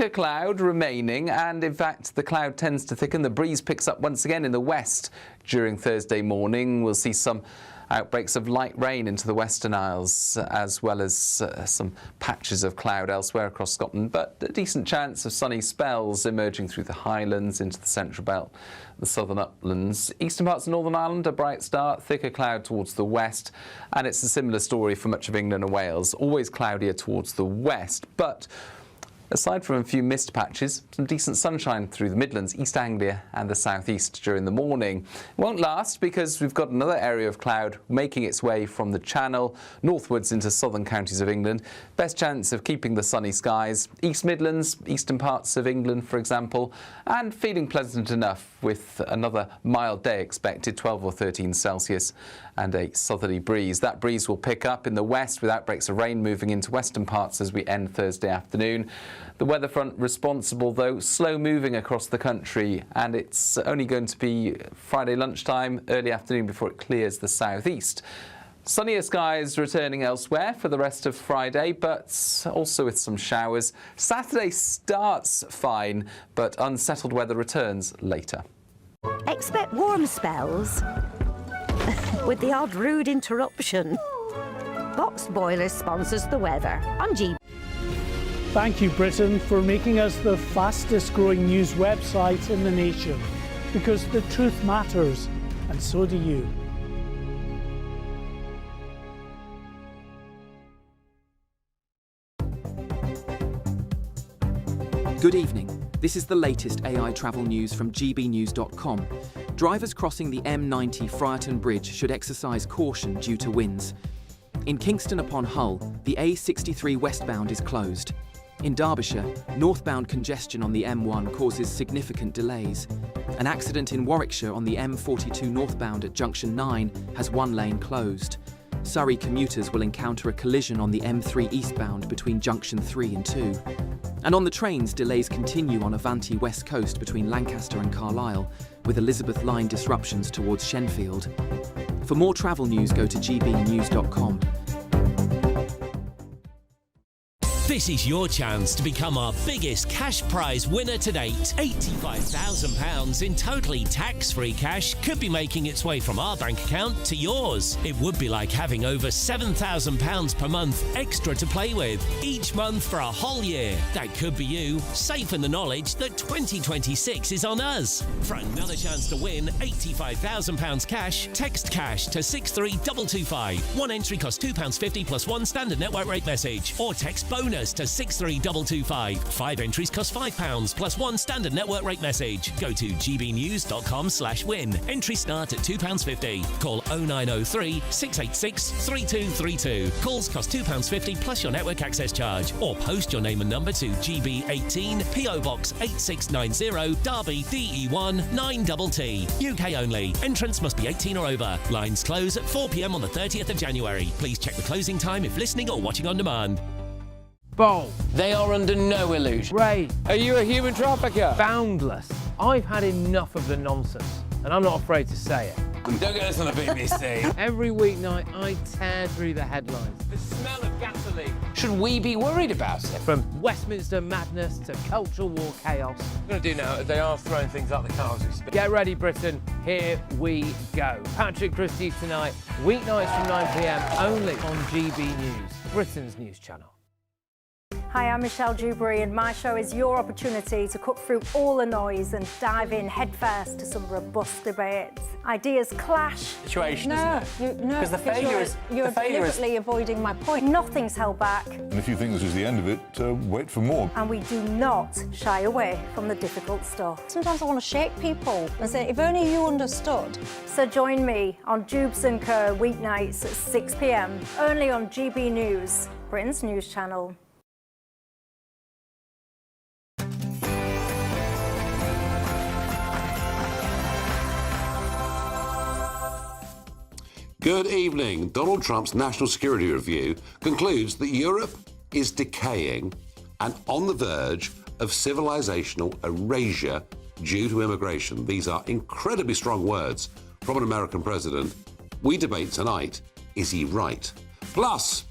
thicker cloud remaining, and in fact the cloud tends to thicken. The breeze picks up once again in the west during Thursday morning. We'll see some outbreaks of light rain into the Western Isles, as well as some patches of cloud elsewhere across Scotland, but a decent chance of sunny spells emerging through the Highlands into the Central Belt, the southern uplands. Eastern parts of Northern Ireland, a bright start, thicker cloud towards the west, and it's a similar story for much of England and Wales, always cloudier towards the west, but aside from a few mist patches, some decent sunshine through the Midlands, East Anglia and the southeast during the morning. It won't last because we've got another area of cloud making its way from the Channel northwards into southern counties of England. Best chance of keeping the sunny skies, East Midlands, eastern parts of England, for example, and feeling pleasant enough with another mild day expected, 12 or 13 Celsius, and a southerly breeze. That breeze will pick up in the west with outbreaks of rain moving into western parts as we end Thursday afternoon. The weather front responsible, though, slow moving across the country, and it's only going to be Friday lunchtime, early afternoon before it clears the southeast. Sunnier skies returning elsewhere for the rest of Friday, but also with some showers. Saturday starts fine, but unsettled weather returns later. Expect warm spells with the odd rude interruption. Box Boiler sponsors the weather on GB. Thank you, Britain, for making us the fastest growing news website in the nation, because the truth matters, and so do you. Good evening. This is the latest AI travel news from GBNews.com. Drivers crossing the M90 Friarton Bridge should exercise caution due to winds. In Kingston upon Hull, the A63 westbound is closed. In Derbyshire, northbound congestion on the M1 causes significant delays. An accident in Warwickshire on the M42 northbound at Junction 9 has one lane closed. Surrey commuters will encounter a collision on the M3 eastbound between Junction 3 and 2. And on the trains, delays continue on Avanti West Coast between Lancaster and Carlisle, with Elizabeth Line disruptions towards Shenfield. For more travel news, go to gbnews.com. This is your chance to become our biggest cash prize winner to date. £85,000 in totally tax-free cash could be making its way from our bank account to yours. It would be like having over £7,000 per month extra to play with each month for a whole year. That could be you, safe in the knowledge that 2026 is on us. For another chance to win £85,000 cash, text cash to 63225. One entry costs £2.50 plus one standard network rate message, or text bonus to 63225. 5 entries cost £5 plus one standard network rate message. Go to gbnews.com/win. Entries start at £2.50. Call 0903 686 3232. Calls cost £2.50 plus your network access charge. Or post your name and number to GB18 PO Box 8690 Derby DE1 9TT. UK only. Entrance must be 18 or over. Lines close at 4 p.m. on the 30th of January. Please check the closing time if listening or watching on demand. Bold. They are under no illusion. Ray. Are you a human trafficker? Boundless. I've had enough of the nonsense, and I'm not afraid to say it. Don't get us on the BBC. Every weeknight, I tear through the headlines. The smell of gasoline. Should we be worried about it? From Westminster madness to cultural war chaos. What I'm going to do now is they are throwing things out the car as we speak. Get ready, Britain. Here we go. Patrick Christie's tonight, weeknights from 9 p.m. only on GB News, Britain's news channel. Hi, I'm Michelle Dewberry, and my show is your opportunity to cut through all the noise and dive in headfirst to some robust debates. Ideas clash. Situation, isn't it? No, because the failure is you're deliberately avoiding my point. Nothing's held back. And if you think this is the end of it, wait for more. And we do not shy away from the difficult stuff. Sometimes I want to shake people and say, if only you understood. So join me on Jubes & Co. weeknights at 6 p.m. only on GB News, Britain's news channel. Good evening. Donald Trump's National Security Review concludes that Europe is decaying and on the verge of civilizational erasure due to immigration. These are incredibly strong words from an American president. We debate tonight, is he right? Plus,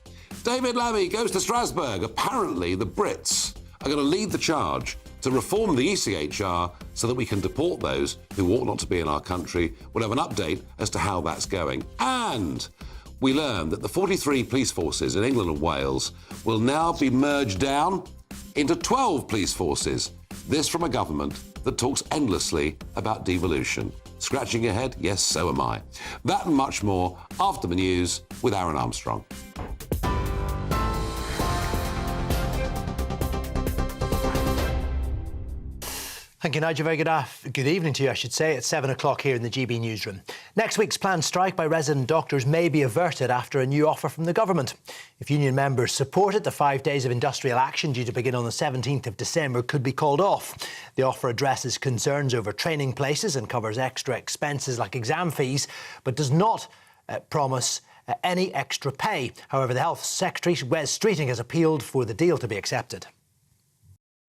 David Lammy goes to Strasbourg. Apparently, the Brits are going to lead the charge to reform the ECHR so that we can deport those who ought not to be in our country. We'll have an update as to how that's going. And we learned that the 43 police forces in England and Wales will now be merged down into 12 police forces. This from a government that talks endlessly about devolution. Scratching your head? Yes, so am I. That and much more after the news with Aaron Armstrong. Thank you, Nigel. Very good evening to you, I should say. It's 7 o'clock here in the GB newsroom. Next week's planned strike by resident doctors may be averted after a new offer from the government. If union members support it, the 5 days of industrial action due to begin on the 17th of December could be called off. The offer addresses concerns over training places and covers extra expenses like exam fees, but does not promise any extra pay. However, the Health Secretary, Wes Streeting, has appealed for the deal to be accepted.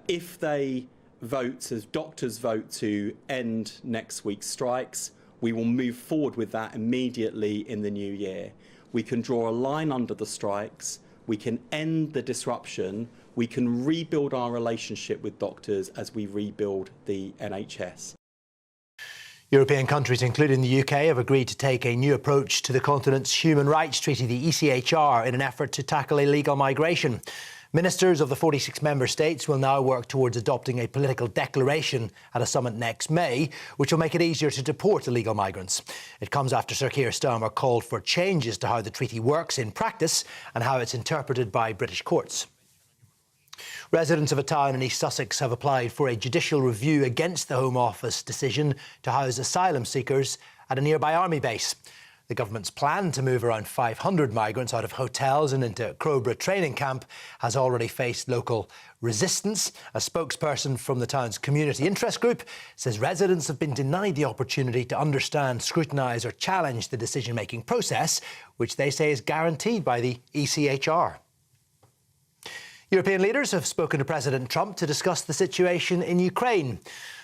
If they vote, as doctors vote to end next week's strikes, we will move forward with that immediately in the new year. We can draw a line under the strikes, we can end the disruption, we can rebuild our relationship with doctors as we rebuild the NHS. European countries, including the UK, have agreed to take a new approach to the continent's human rights treaty, the ECHR, in an effort to tackle illegal migration. Ministers of the 46 member states will now work towards adopting a political declaration at a summit next May, which will make it easier to deport illegal migrants. It comes after Sir Keir Starmer called for changes to how the treaty works in practice and how it's interpreted by British courts. Residents of a town in East Sussex have applied for a judicial review against the Home Office decision to house asylum seekers at a nearby army base. The government's plan to move around 500 migrants out of hotels and into Crowborough training camp has already faced local resistance. A spokesperson from the town's community interest group says residents have been denied the opportunity to understand, scrutinise or challenge the decision-making process, which they say is guaranteed by the ECHR. European leaders have spoken to President Trump to discuss the situation in Ukraine.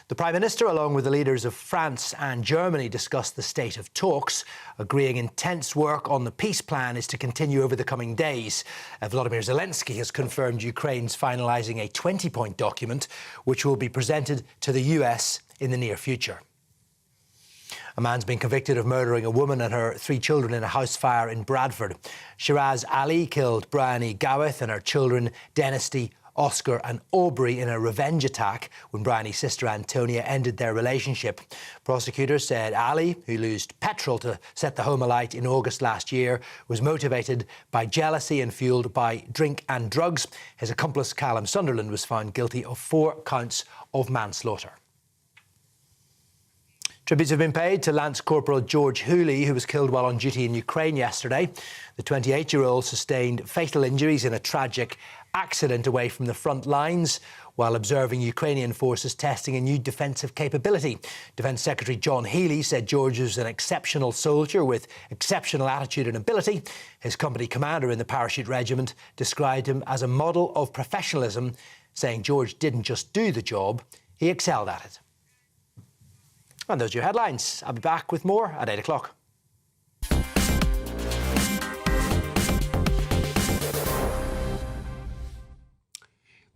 The Prime Minister, along with the leaders of France and Germany, discussed the state of talks, agreeing intense work on the peace plan is to continue over the coming days. Volodymyr Zelensky has confirmed Ukraine's finalising a 20-point document, which will be presented to the US in the near future. A man's been convicted of murdering a woman and her 3 children in a house fire in Bradford. Shiraz Ali killed Bryony Gawith and her children Dennisty, Oscar and Aubrey in a revenge attack when Bryony's sister Antonia ended their relationship. Prosecutors said Ali, who used petrol to set the home alight in August last year, was motivated by jealousy and fuelled by drink and drugs. His accomplice Callum Sunderland was found guilty of 4 counts of manslaughter. Tributes have been paid to Lance Corporal George Hooley, who was killed while on duty in Ukraine yesterday. The 28-year-old sustained fatal injuries in a tragic accident away from the front lines while observing Ukrainian forces testing a new defensive capability. Defence Secretary John Healey said George was an exceptional soldier with exceptional attitude and ability. His company commander in the Parachute Regiment described him as a model of professionalism, saying George didn't just do the job, he excelled at it. And those are your headlines. I'll be back with more at 8 o'clock.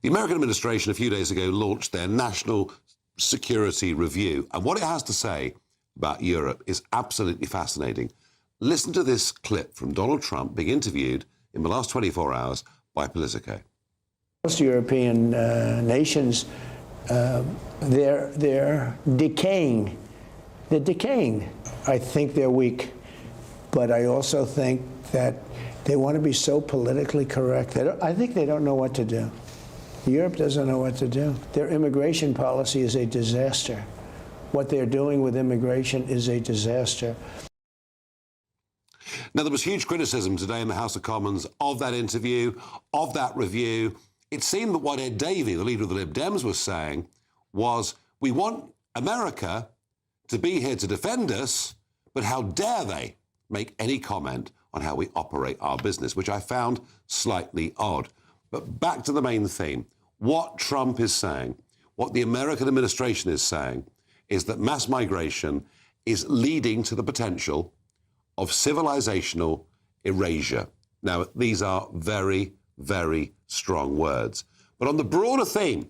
The American administration a few days ago launched their National Security Review, and what it has to say about Europe is absolutely fascinating. Listen to this clip from Donald Trump being interviewed in the last 24 hours by Politico. Most European nations, they're decaying. They're decaying. I think they're weak, but I also think that they want to be so politically correct. I think they don't know what to do. Europe doesn't know what to do. Their immigration policy is a disaster. What they're doing with immigration is a disaster. Now, there was huge criticism today in the House of Commons of that interview, of that review. It seemed that what Ed Davey, the leader of the Lib Dems, was saying was, we want America to be here to defend us, but how dare they make any comment on how we operate our business, which I found slightly odd. But back to the main theme. What Trump is saying, what the American administration is saying, is that mass migration is leading to the potential of civilizational erasure. Now, these are very, very strong words. But on the broader theme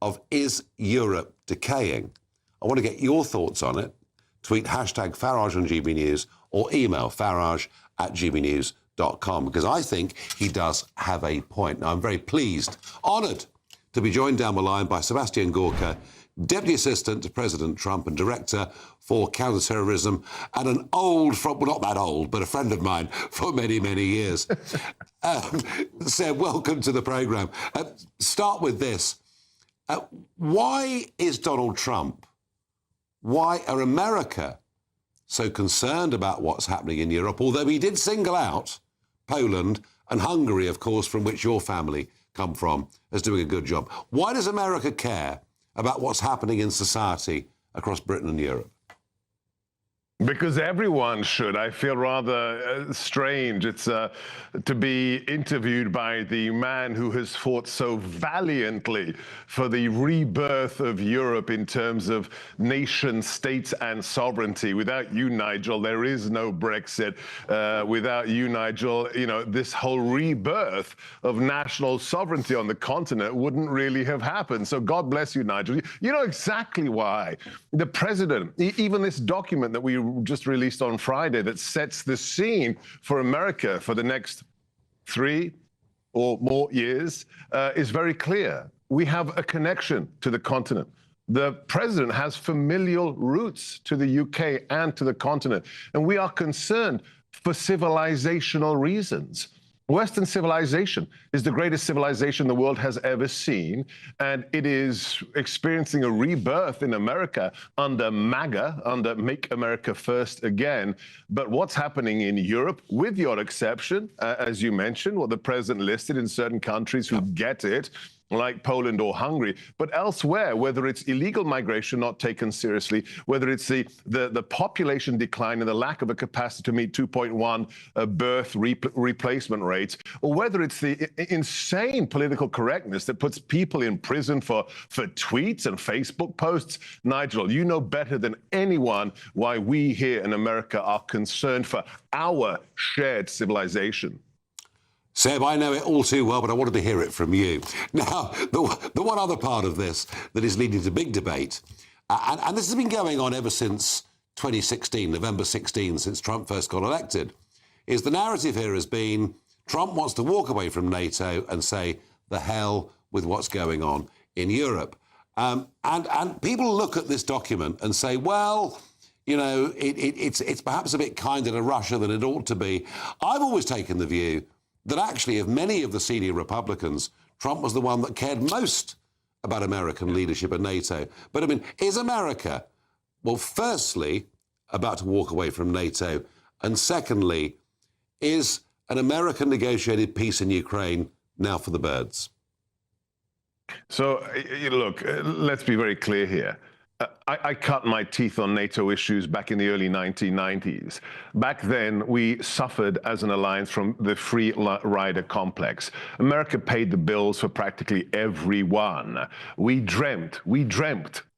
of is Europe decaying, I want to get your thoughts on it. Tweet hashtag Farage on GB News or email farage@gbnews.com, because I think he does have a point. Now, I'm very pleased, honoured to be joined down the line by Sebastian Gorka, Deputy Assistant to President Trump and Director for Counterterrorism, and an old, well, not that old, but a friend of mine for many, many years. Seb, welcome to the programme. Start with this. Why is Donald Trump, why are America so concerned about what's happening in Europe, although he did single out Poland and Hungary, of course, from which your family come from, as doing a good job? Why does America care about what's happening in society across Britain and Europe? Because everyone should. I feel rather strange. It's to be interviewed by the man who has fought so valiantly for the rebirth of Europe in terms of nation states and sovereignty. Without you, Nigel, there is no Brexit. Without you, Nigel, you know, this whole rebirth of national sovereignty on the continent wouldn't really have happened. So God bless you, Nigel. You know exactly why. The president, even this document that we just released on Friday that sets the scene for America for the next 3 or more years is very clear. We have a connection to the continent. The president has familial roots to the UK and to the continent, and we are concerned for civilizational reasons. Western civilization is the greatest civilization the world has ever seen, and it is experiencing a rebirth in America under MAGA, under Make America First Again. But what's happening in Europe, with your exception, as you mentioned, what the president listed in certain countries who get it, like Poland or Hungary, but elsewhere, whether it's illegal migration not taken seriously, whether it's the population decline and the lack of a capacity to meet 2.1 birth replacement rates, or whether it's the insane political correctness that puts people in prison for tweets and Facebook posts. Nigel, you know better than anyone why we here in America are concerned for our shared civilization. Seb, I know it all too well, but I wanted to hear it from you. Now, the one other part of this that is leading to big debate, and this has been going on ever since 2016, November 16, since Trump first got elected, is the narrative here has been Trump wants to walk away from NATO and say, the hell with what's going on in Europe. And people look at this document and say, well, you know, it's perhaps a bit kinder to Russia than it ought to be. I've always taken the view that actually of many of the senior Republicans, Trump was the one that cared most about American leadership and NATO. But I mean, is America, well, firstly, about to walk away from NATO? And secondly, is an American negotiated peace in Ukraine now for the birds? So, look, let's be very clear here. I cut my teeth on NATO issues back in the early 1990s. Back then, we suffered as an alliance from the free rider complex. America paid the bills for practically everyone. We dreamt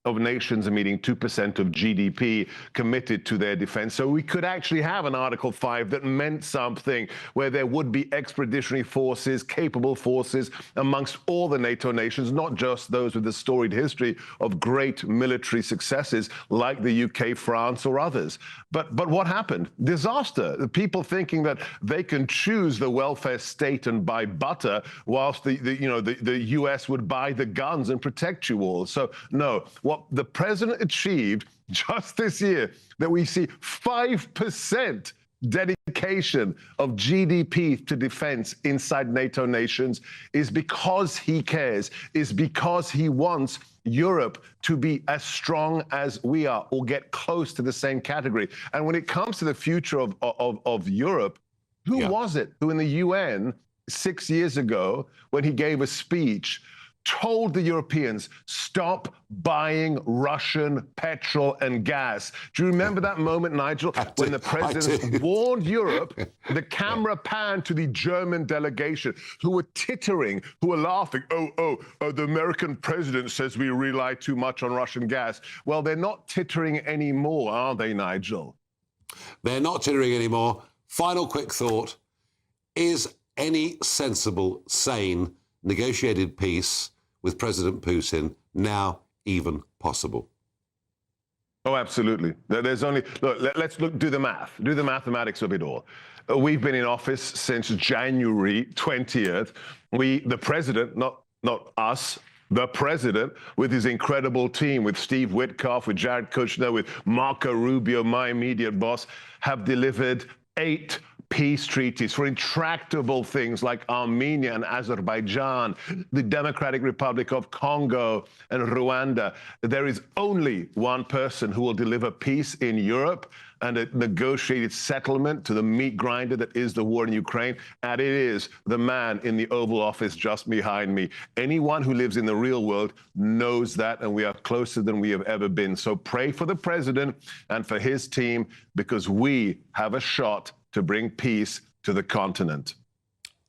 of nations meeting 2% of GDP committed to their defense. So we could actually have an Article 5 that meant something, where there would be expeditionary forces, capable forces amongst all the NATO nations, not just those with a storied history of great military successes like the UK, France, or others. But what happened? Disaster. The people thinking that they can choose the welfare state and buy butter, whilst the US would buy the guns and protect you all. So no, what the president achieved just this year, that we see 5% dedication of GDP to defense inside NATO nations, is because he cares, is because he wants Europe to be as strong as we are, or get close to the same category. And when it comes to the future of Europe, who was it who in the UN 6 years ago, when he gave a speech, told the Europeans, stop buying Russian petrol and gas? Do you remember that moment, Nigel, when the president warned Europe? The camera panned to the German delegation, who were tittering, who were laughing. Oh, the American president says we rely too much on Russian gas. Well, they're not tittering anymore, are they, Nigel? They're not tittering anymore. Final quick thought. Is any sensible, sane negotiated peace with President Putin now even possible? Oh, absolutely. There's only, look, let's do the math, do the mathematics of it all. We've been in office since January 20th. The president, not us, the president, with his incredible team, with Steve Witkoff, with Jared Kushner, with Marco Rubio, my immediate boss, have delivered 8 peace treaties for intractable things like Armenia and Azerbaijan, the Democratic Republic of Congo and Rwanda. There is only one person who will deliver peace in Europe and a negotiated settlement to the meat grinder that is the war in Ukraine, and it is the man in the Oval Office just behind me. Anyone who lives in the real world knows that, and we are closer than we have ever been. So pray for the president and for his team, because we have a shot to bring peace to the continent.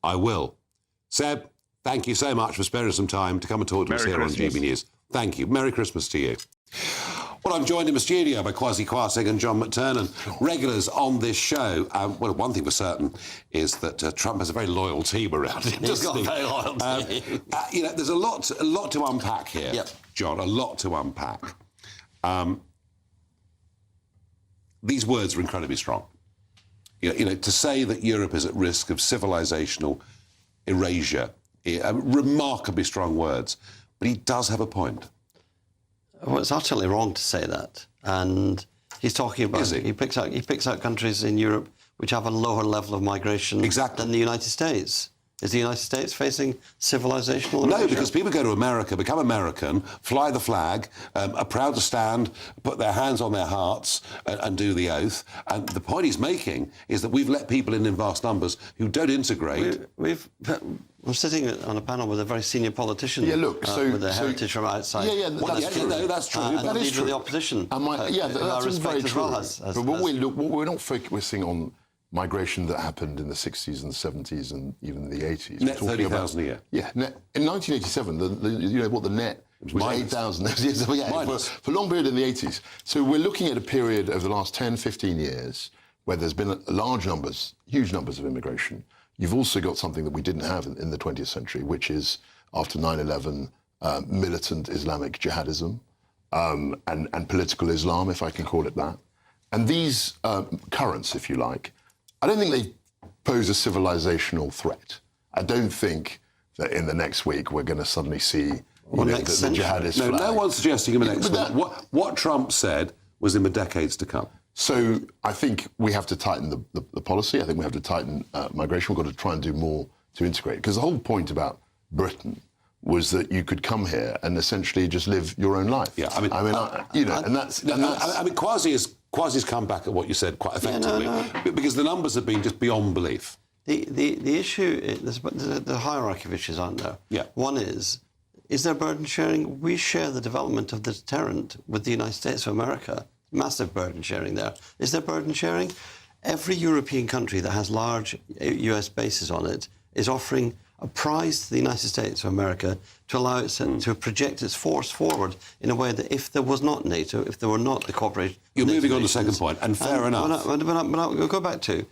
I will. Seb, thank you so much for sparing some time to come and talk to us here on GB News. Thank you. Merry Christmas to you. Well, I'm joined in the studio by Kwasi Kwarteng and John McTernan, regulars on this show. Well, one thing for certain is that Trump has a very loyal team around him. He's got a very loyal team. You know, there's a lot to unpack here, John, a lot to unpack. These words are incredibly strong. You know, to say that Europe is at risk of civilizational erasure, remarkably strong words, but he does have a point. Well, it's utterly wrong to say that. And he's talking about, he picks out countries in Europe which have a lower level of migration than the United States. Is the United States facing civilizational erasure? No, because people go to America, become American, fly the flag, are proud to stand, put their hands on their hearts and do the oath. And the point he's making is that we've let people in vast numbers who don't integrate. We're sitting on a panel with a very senior politician with a heritage from outside. That's true. And the leader of the opposition. That's very true. But we're not focusing on migration that happened in the 60s and the 70s and even the 80s. Net 30,000 a year. Yeah. In 1987, you know what the net was 8,000. For a long period in the 80s. So we're looking at a period over the last 10, 15 years where there's been huge numbers of immigration. You've also got something that we didn't have in the 20th century, which is, after 9/11, militant Islamic jihadism and political Islam, if I can call it that. And these currents, if you like, I don't think they pose a civilizational threat. I don't think that in the next week we're going to suddenly see the jihadist flag. No one's suggesting in the next week. What Trump said was in the decades to come. So I think we have to tighten the policy. I think we have to tighten migration. We've got to try and do more to integrate. Because the whole point about Britain was that you could come here and essentially just live your own life. Yeah, I mean, Kwasi's come back at what you said quite effectively, because the numbers have been just beyond belief. The issue, there's a hierarchy of issues, aren't there? Yeah. One is there burden sharing? We share the development of the deterrent with the United States of America. Massive burden sharing there. Is there burden sharing? Every European country that has large US bases on it is offering a prize to the United States of America to allow it to project its force forward in a way that if there was not NATO, if there were not the cooperation... You're moving on to the second point, and fair enough. But I'll go back to,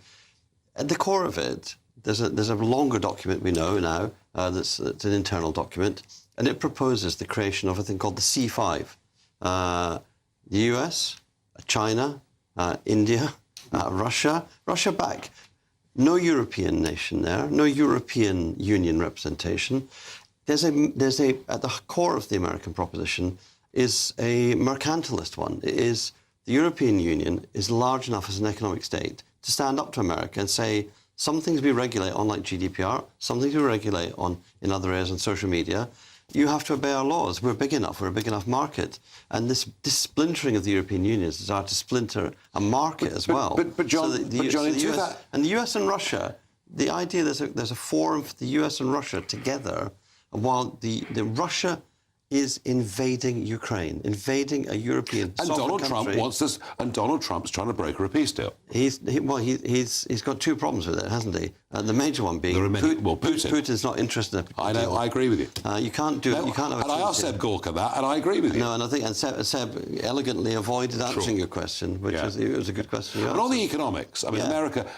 at the core of it, there's a longer document we know now, that's an internal document, and it proposes the creation of a thing called the C5. The US, China, India, Russia back. No European nation there, no European Union representation. There's a at the core of the American proposition is a mercantilist one. It is the European Union is large enough as an economic state to stand up to America and say, some things we regulate on like GDPR, some things we regulate on in other areas on social media. You have to obey our laws. We're big enough market. And this splintering of the European Union is desire to splinter a market as well. But John, and the US and Russia, the idea there's a forum for the US and Russia together while the Russia is invading Ukraine, invading a European sovereign country. And Donald Trump's trying to broker a peace deal. He's got two problems with it, hasn't he? The major one being Putin's not interested in a I know, deal. I agree with you. You can't do it. You can't have a and I asked Seb Gorka that, and I agree with you. No, and I think Seb elegantly avoided answering your question, which was a good question. But on the economics, I mean,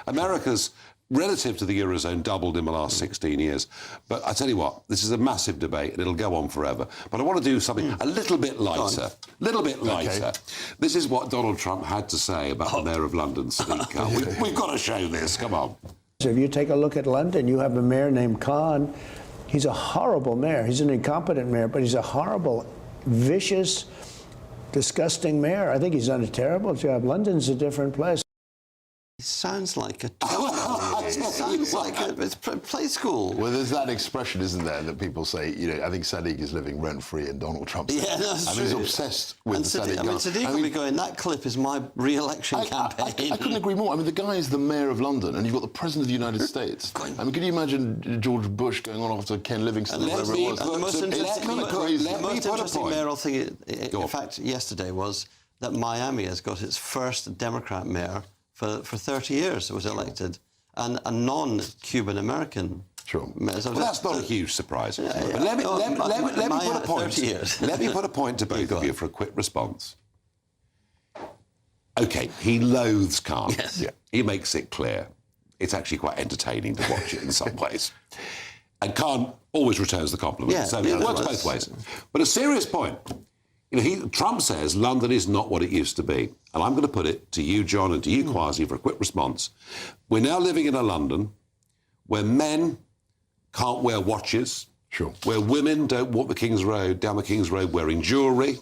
America's relative to the Eurozone, doubled in the last 16 years. But I tell you what, this is a massive debate and it'll go on forever. But I want to do something a little bit lighter. Okay. This is what Donald Trump had to say about the Mayor of London, Sadiq Khan. We've got to show this, come on. So if you take a look at London, you have a mayor named Khan. He's a horrible mayor. He's an incompetent mayor, but he's a horrible, vicious, disgusting mayor. I think he's done a terrible job. London's a different place. It sounds like a it sounds like it's play school. Well, there's that expression, isn't there, that people say, you know, I think Sadiq is living rent-free in Donald Trump's Yeah, that's true. he's obsessed with and Sadiq. I mean, Sadiq will be going, that clip is my re-election campaign. I couldn't agree more. I mean, the guy is the mayor of London, and you've got the President of the United States. I mean, can you imagine George Bush going on after Ken Livingston? And whatever it was? the most interesting point. mayoral thing, in fact, yesterday was that Miami has got its first Democrat mayor for 30 years. It was elected, and a non-Cuban American. Sure. Well, that's not a huge surprise. But let me put a point. 30 years. Let me put a point to both of you for a quick response. OK, he loathes Khan. Yes. Yeah. He makes it clear. It's actually quite entertaining to watch it in some ways. And Khan always returns the compliment. Yeah, so it works both ways. But a serious point. You know, Trump says London is not what it used to be. And I'm going to put it to you, John, and to you, Kwasi, for a quick response. We're now living in a London where men can't wear watches, where women don't walk down the King's Road wearing jewellery,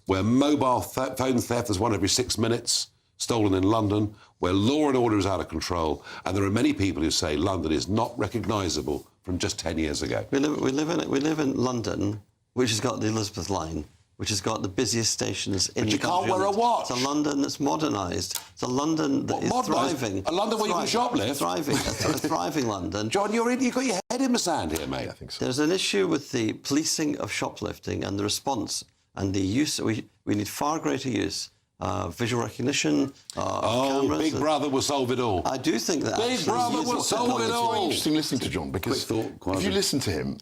where mobile phone theft is 1 every 6 minutes stolen in London, where law and order is out of control, and there are many people who say London is not recognisable from just 10 years ago. We live in London, which has got the Elizabeth line, which has got the busiest stations in the country. But you can't wear a watch. It's a London that's modernised. It's a London that is thriving. A London where you can shoplift. Thriving. A thriving London. John, you've got your head in the sand here, mate. I think so. There's an issue with the policing of shoplifting and the response and the use. We need far greater use. Visual recognition, cameras. Big Brother will solve it all. I do think that. Big Brother will solve it all. It's very interesting listening to John, because if you listen to him,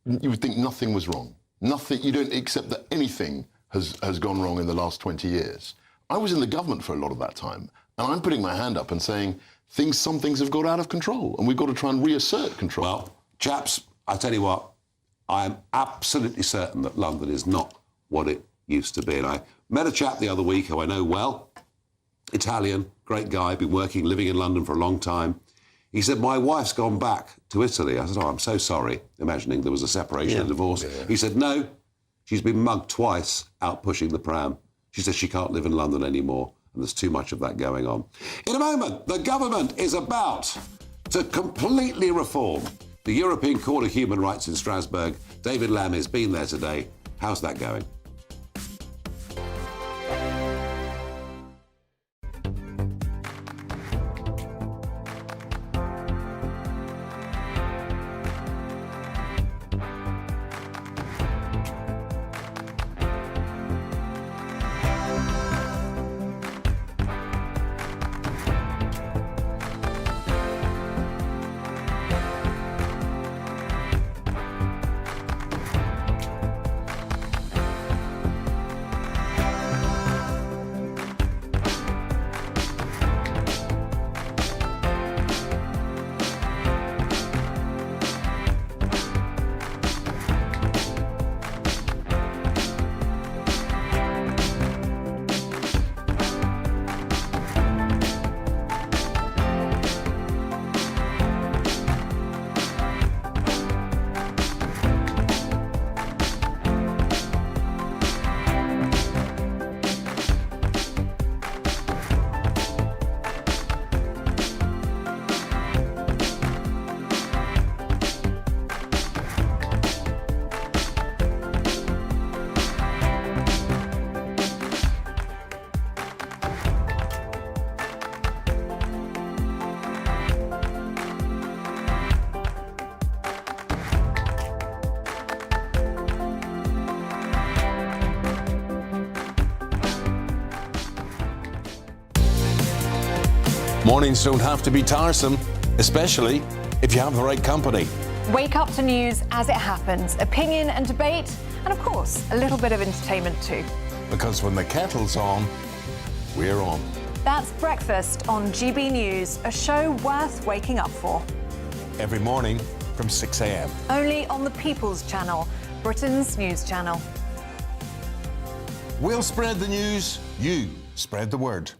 you would think nothing was wrong. Nothing, you don't accept that anything has gone wrong in the last 20 years. I was in the government for a lot of that time, and I'm putting my hand up and saying some things have got out of control, and we've got to try and reassert control. Well, chaps, I tell you what, I am absolutely certain that London is not what it used to be. And I met a chap the other week who I know well, Italian, great guy, been living in London for a long time. He said, my wife's gone back to Italy. I said, oh, I'm so sorry, imagining there was a separation and divorce. Yeah. He said, no, she's been mugged twice out pushing the pram. She says she can't live in London anymore, and there's too much of that going on. In a moment, the government is about to completely reform the European Court of Human Rights in Strasbourg. David Lamb has been there today. How's that going? Mornings don't have to be tiresome, especially if you have the right company. Wake up to news as it happens, opinion and debate, and of course, a little bit of entertainment too. Because when the kettle's on, we're on. That's Breakfast on GB News, a show worth waking up for. Every morning from 6 a.m. Only on the People's Channel, Britain's news channel. We'll spread the news, you spread the word.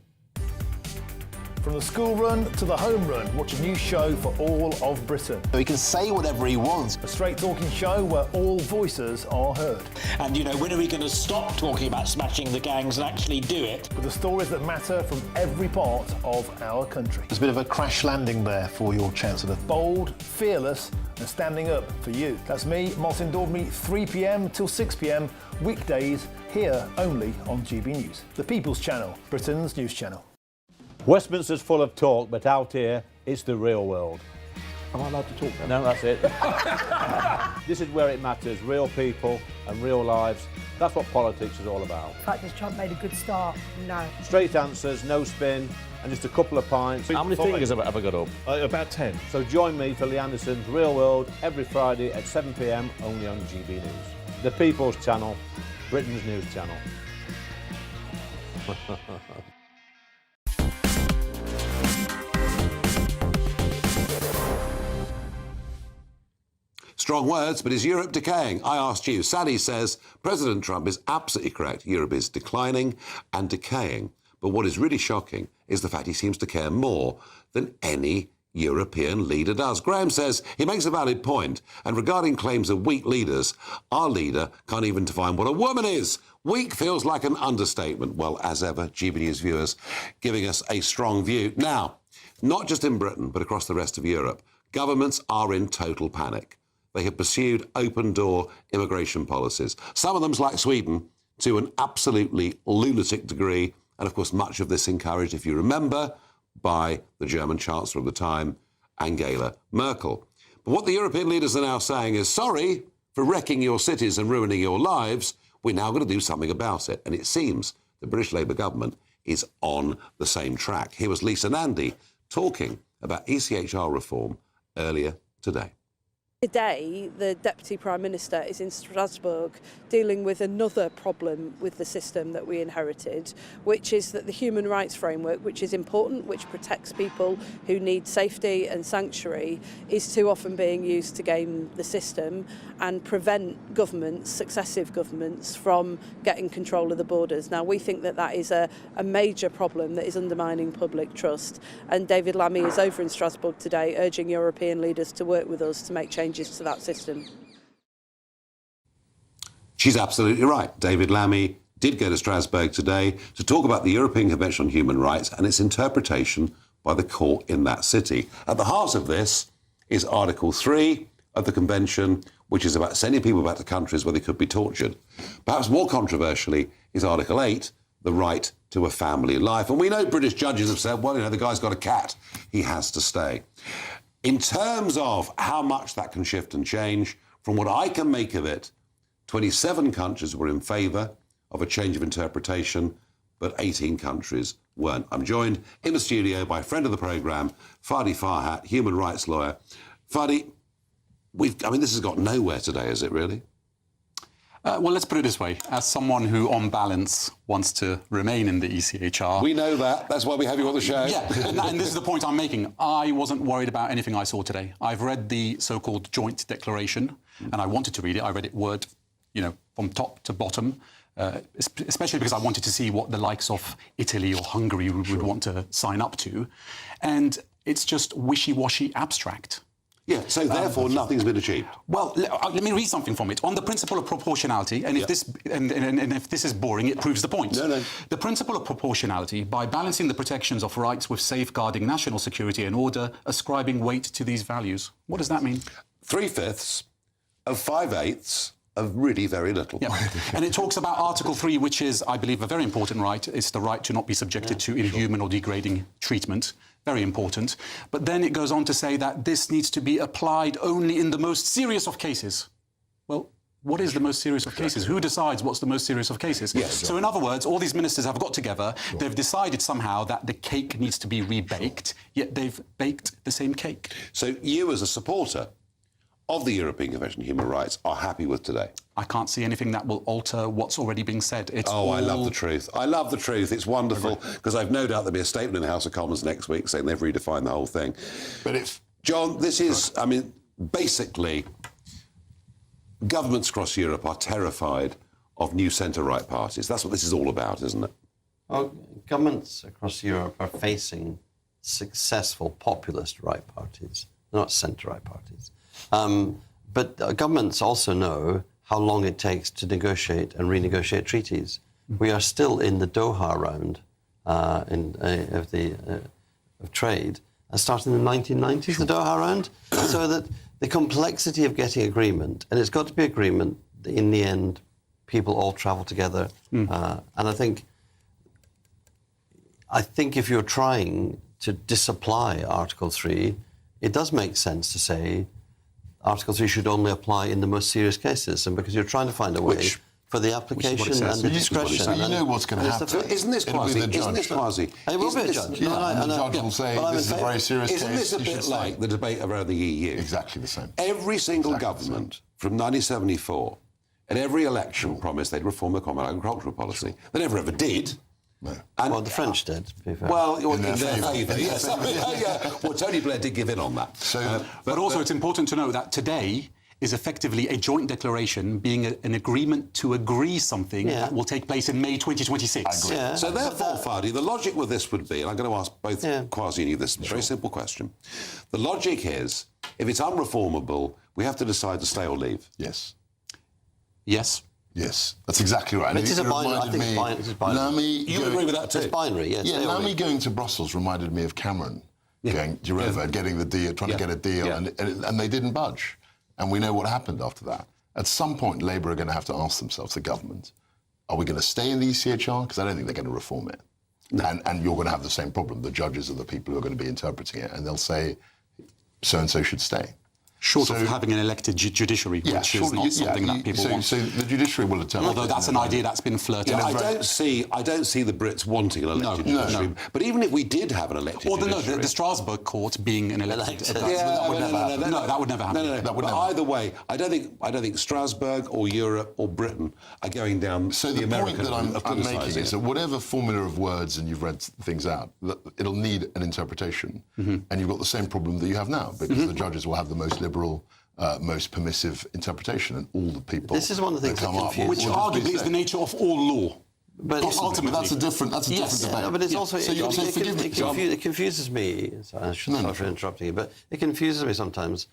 From the school run to the home run, watch a new show for all of Britain. He can say whatever he wants. A straight-talking show where all voices are heard. And, you know, when are we going to stop talking about smashing the gangs and actually do it? With the stories that matter from every part of our country. There's a bit of a crash landing there for your Chancellor. Bold, fearless and standing up for you. That's me, Martin Daubney, 3 p.m. till 6 p.m, weekdays, here only on GB News. The People's Channel, Britain's news channel. Westminster's full of talk, but out here, it's the real world. Am I allowed to talk now? No, that's it. This is where it matters, real people and real lives. That's what politics is all about. The fact has Trump made a good start? No. Straight answers, no spin, and just a couple of pints. How many fingers have I got up? About 10. So join me for Lee Anderson's Real World every Friday at 7 p.m, only on GB News. The People's Channel, Britain's news channel. Strong words, but is Europe decaying? I asked you. Sally says President Trump is absolutely correct. Europe is declining and decaying. But what is really shocking is the fact he seems to care more than any European leader does. Graham says he makes a valid point, and regarding claims of weak leaders, our leader can't even define what a woman is. Weak feels like an understatement. Well, as ever, GB News viewers giving us a strong view. Now, not just in Britain, but across the rest of Europe, governments are in total panic. They have pursued open-door immigration policies. Some of them, like Sweden, to an absolutely lunatic degree. And, of course, much of this encouraged, if you remember, by the German Chancellor of the time, Angela Merkel. But what the European leaders are now saying is, sorry for wrecking your cities and ruining your lives, we're now going to do something about it. And it seems the British Labour government is on the same track. Here was Lisa Nandy talking about ECHR reform earlier today. Today, the Deputy Prime Minister is in Strasbourg dealing with another problem with the system that we inherited, which is that the human rights framework, which is important, which protects people who need safety and sanctuary, is too often being used to game the system and prevent governments, successive governments, from getting control of the borders. Now, we think that that is a major problem that is undermining public trust. And David Lammy is over in Strasbourg today urging European leaders to work with us to make changes to that system. She's absolutely right. David Lammy did go to Strasbourg today to talk about the European Convention on Human Rights and its interpretation by the court in that city. At the heart of this is Article 3 of the Convention, which is about sending people back to countries where they could be tortured. Perhaps more controversially is Article 8, the right to a family life. And we know British judges have said, well, you know, the guy's got a cat, he has to stay. In terms of how much that can shift and change, from what I can make of it, 27 countries were in favour of a change of interpretation, but 18 countries weren't. I'm joined in the studio by a friend of the programme, Fadi Farhat, human rights lawyer. Fadi, this has got nowhere today, is it really? Well, let's put it this way. As someone who, on balance, wants to remain in the ECHR... We know that. That's why we have you on the show. Yeah, and this is the point I'm making. I wasn't worried about anything I saw today. I've read the so-called joint declaration, and I wanted to read it. I read it word, from top to bottom, especially because I wanted to see what the likes of Italy or Hungary would want to sign up to. And it's just wishy-washy abstract. Yeah, so therefore nothing's been achieved. Well, let me read something from it. On the principle of proportionality, and if this is boring, it proves the point. No. The principle of proportionality, by balancing the protections of rights with safeguarding national security and order, ascribing weight to these values. What does that mean? 3/5 of 5/8 of really very little. Yeah. And it talks about Article 3, which is, I believe, a very important right. It's the right to not be subjected to inhuman or degrading treatment. Very important. But then it goes on to say that this needs to be applied only in the most serious of cases. Well, what is the most serious of cases? Who decides what's the most serious of cases? Yes, so in other words, all these ministers have got together, they've decided somehow that the cake needs to be rebaked, yet they've baked the same cake. So you as a supporter of the European Convention on Human Rights are happy with today? I can't see anything that will alter what's already being said. It's I love the truth. I love the truth. It's wonderful, because I've no doubt there'll be a statement in the House of Commons next week saying they've redefined the whole thing. But if, John, this is, I mean, basically, governments across Europe are terrified of new centre-right parties. That's what this is all about, isn't it? Well, governments across Europe are facing successful populist right parties, not centre-right parties. But governments also know how long it takes to negotiate and renegotiate treaties. We are still in the Doha round of trade. That started in the 1990s, the Doha round. So that the complexity of getting agreement, and it's got to be agreement that in the end people all travel together. And I think if you're trying to disapply Article 3, it does make sense to say Article 3 should only apply in the most serious cases, and because you're trying to find a way for the application and the discretion. So you know what's going to happen. Isn't this quasi? Isn't this quasi? It will be a judge. And the judge will say, this is a very serious case. Isn't this a bit like the debate around the EU? Exactly the same. Every single government from 1974 at every election promised they'd reform the common agricultural policy. They never ever did. No. And the French did, to be fair. Well, in their favour, yes. Well, Tony Blair did give in on that. But also it's important to know that today is effectively a joint declaration being an agreement to agree something that will take place in May 2026. Yeah. So therefore, Fadi, the logic with this would be, and I'm going to ask both Kwasi and you this very simple question. The logic is, if it's unreformable, we have to decide to stay or leave. Yes. Yes. Yes, that's exactly right. It is a binary. I think it's binary. You agree with that too? It's binary, yes. Yeah, Lamy going to Brussels reminded me of Cameron going to Girova, getting the deal, trying to get a deal, and they didn't budge. And we know what happened after that. At some point, Labour are going to have to ask themselves, the government, are we going to stay in the ECHR? Because I don't think they're going to reform it. No. And you're going to have the same problem. The judges are the people who are going to be interpreting it, and they'll say, so-and-so should stay. Short of having an elected judiciary, which is not something that people want. So the judiciary will determine. Although that's an idea that's been flirted. I don't see the Brits wanting an elected judiciary. No. But even if we did have an elected judiciary... the Strasbourg court being an elected... that would never happen. No. But either way, I don't think Strasbourg or Europe or Britain are going down the American point that I'm making is that whatever formula of words, and you've read things out, it'll need an interpretation. And you've got the same problem that you have now, because the judges will have the most liberal, most permissive interpretation, and all the people. This is one of the things that confuse. Which arguably is the nature of all law. But ultimately, that's a different debate. No, but it's also it confuses me. Sorry for interrupting you, but it confuses me sometimes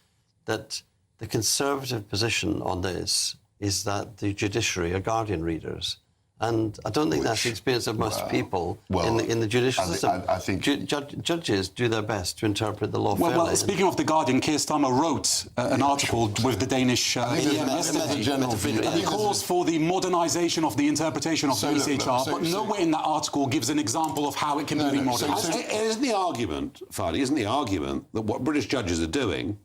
that the Conservative position on this is that the judiciary are guardian readers. And I don't think that's the experience of most people in the judicial system. I think judges do their best to interpret the law fairly. Well, speaking of The Guardian, Keir Starmer wrote an article with the Danish yesterday. He calls for the modernisation of the interpretation of the ECHR, but nowhere in that article gives an example of how it can be modernised. Isn't the argument, Fadi, that what British judges are doing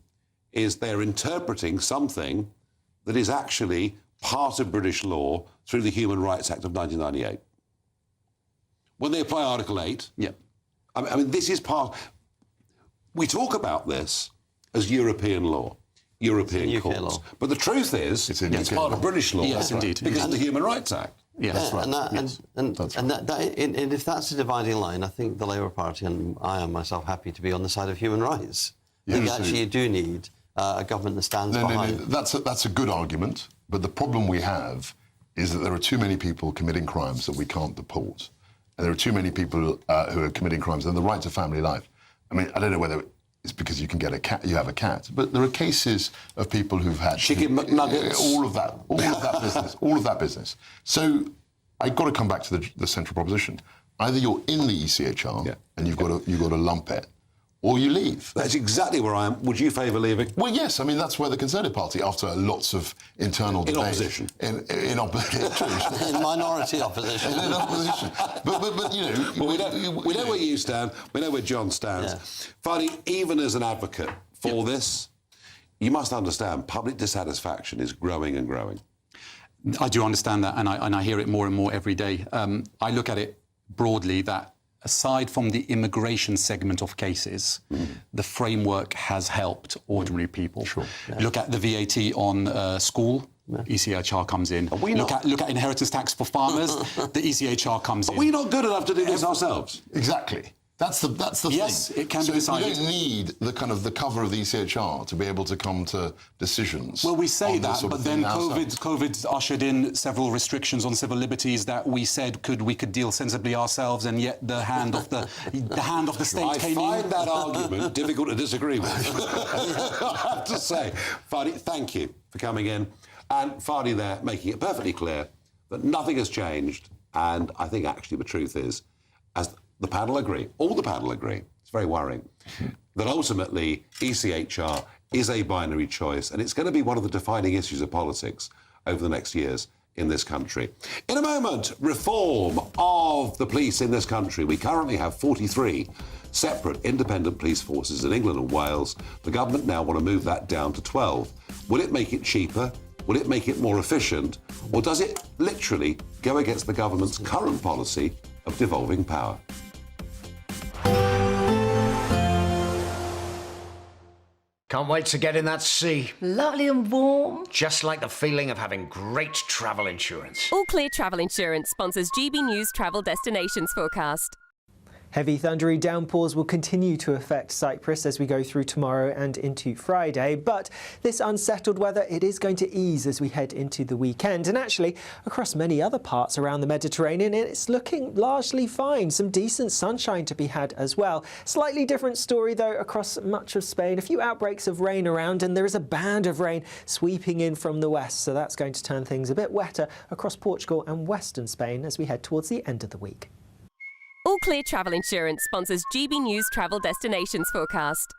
is they're interpreting something that is actually part of British law through the Human Rights Act of 1998. When they apply Article 8, I mean, this is part... We talk about this as European law, European courts. Law. But the truth is, it's part of British law. Yes, indeed. Because of the Human Rights Act. Yes, and if that's a dividing line, I think the Labour Party, and I am myself happy to be on the side of human rights. I think actually you do need a government that stands behind. That's a good argument. But the problem we have is that there are too many people committing crimes that we can't deport. And there are too many people who are committing crimes, and the right to family life. I mean, I don't know whether it's because you can get a cat, you have a cat, but there are cases of people who've had... Chicken McNuggets. All of that business. So I've got to come back to the central proposition. Either you're in the ECHR and you've got to lump it, or you leave. That's exactly where I am. Would you favour leaving? Well, yes. I mean, that's where the Conservative Party, after lots of internal debate... In opposition. In opposition. In minority opposition. In opposition. But you know... Well, we know where you stand. We know where John stands. Yeah. Fadi, even as an advocate for this, you must understand public dissatisfaction is growing and growing. I do understand that, and I hear it more and more every day. I look at it broadly that aside from the immigration segment of cases, the framework has helped ordinary people. Sure. You look at the VAT on school, ECHR comes in. Look at inheritance tax for farmers, the ECHR comes in. Are we not good enough to do this ourselves? Exactly. That's the yes, thing. It can so be decided. We don't need the kind of the cover of the ECHR to be able to come to decisions. Well, we say that, but then ourselves. COVID ushered in several restrictions on civil liberties that we said we could deal sensibly ourselves, and yet the hand of the state came in. I find that argument difficult to disagree with. I have to say, Fadi, thank you for coming in, and Fadi there making it perfectly clear that nothing has changed, and I think actually the truth is, as the panel agree, all the panel agree, it's very worrying, that ultimately ECHR is a binary choice, and it's going to be one of the defining issues of politics over the next years in this country. In a moment, reform of the police in this country. We currently have 43 separate independent police forces in England and Wales. The government now want to move that down to 12. Will it make it cheaper? Will it make it more efficient? Or does it literally go against the government's current policy of devolving power? Can't wait to get in that sea. Lovely and warm. Just like the feeling of having great travel insurance. All Clear Travel Insurance sponsors GBNews Travel Destinations Forecast. Heavy thundery downpours will continue to affect Cyprus as we go through tomorrow and into Friday, but this unsettled weather, it is going to ease as we head into the weekend. And actually, across many other parts around the Mediterranean, it's looking largely fine. Some decent sunshine to be had as well. Slightly different story, though, across much of Spain. A few outbreaks of rain around, and there is a band of rain sweeping in from the west, so that's going to turn things a bit wetter across Portugal and western Spain as we head towards the end of the week. All Clear Travel Insurance sponsors GBNews Travel Destinations Forecast.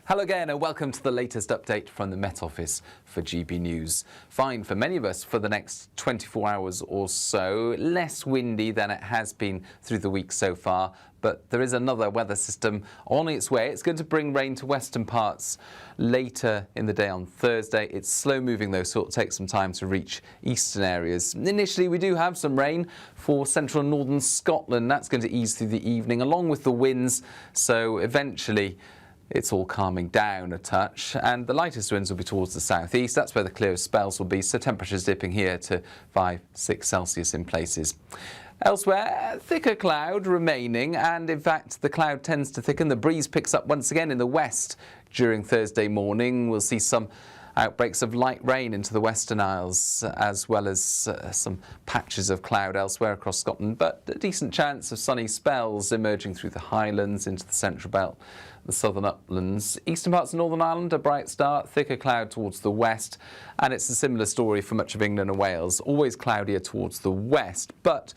Hello again and welcome to the latest update from the Met Office for GB News. Fine for many of us for the next 24 hours or so. Less windy than it has been through the week so far, but there is another weather system on its way. It's going to bring rain to western parts later in the day on Thursday. It's slow moving though, so it'll take some time to reach eastern areas. Initially, we do have some rain for central and northern Scotland. That's going to ease through the evening along with the winds, so eventually it's all calming down a touch, and the lightest winds will be towards the southeast. That's where the clearest spells will be, so temperatures dipping here to 5-6 Celsius in places. Elsewhere, thicker cloud remaining, and in fact the cloud tends to thicken. The breeze picks up once again in the west during Thursday morning. We'll see some outbreaks of light rain into the Western Isles, as well as some patches of cloud elsewhere across Scotland, but a decent chance of sunny spells emerging through the Highlands into the Central Belt, the southern uplands. Eastern parts of Northern Ireland, a bright start, thicker cloud towards the west, and it's a similar story for much of England and Wales, always cloudier towards the west, but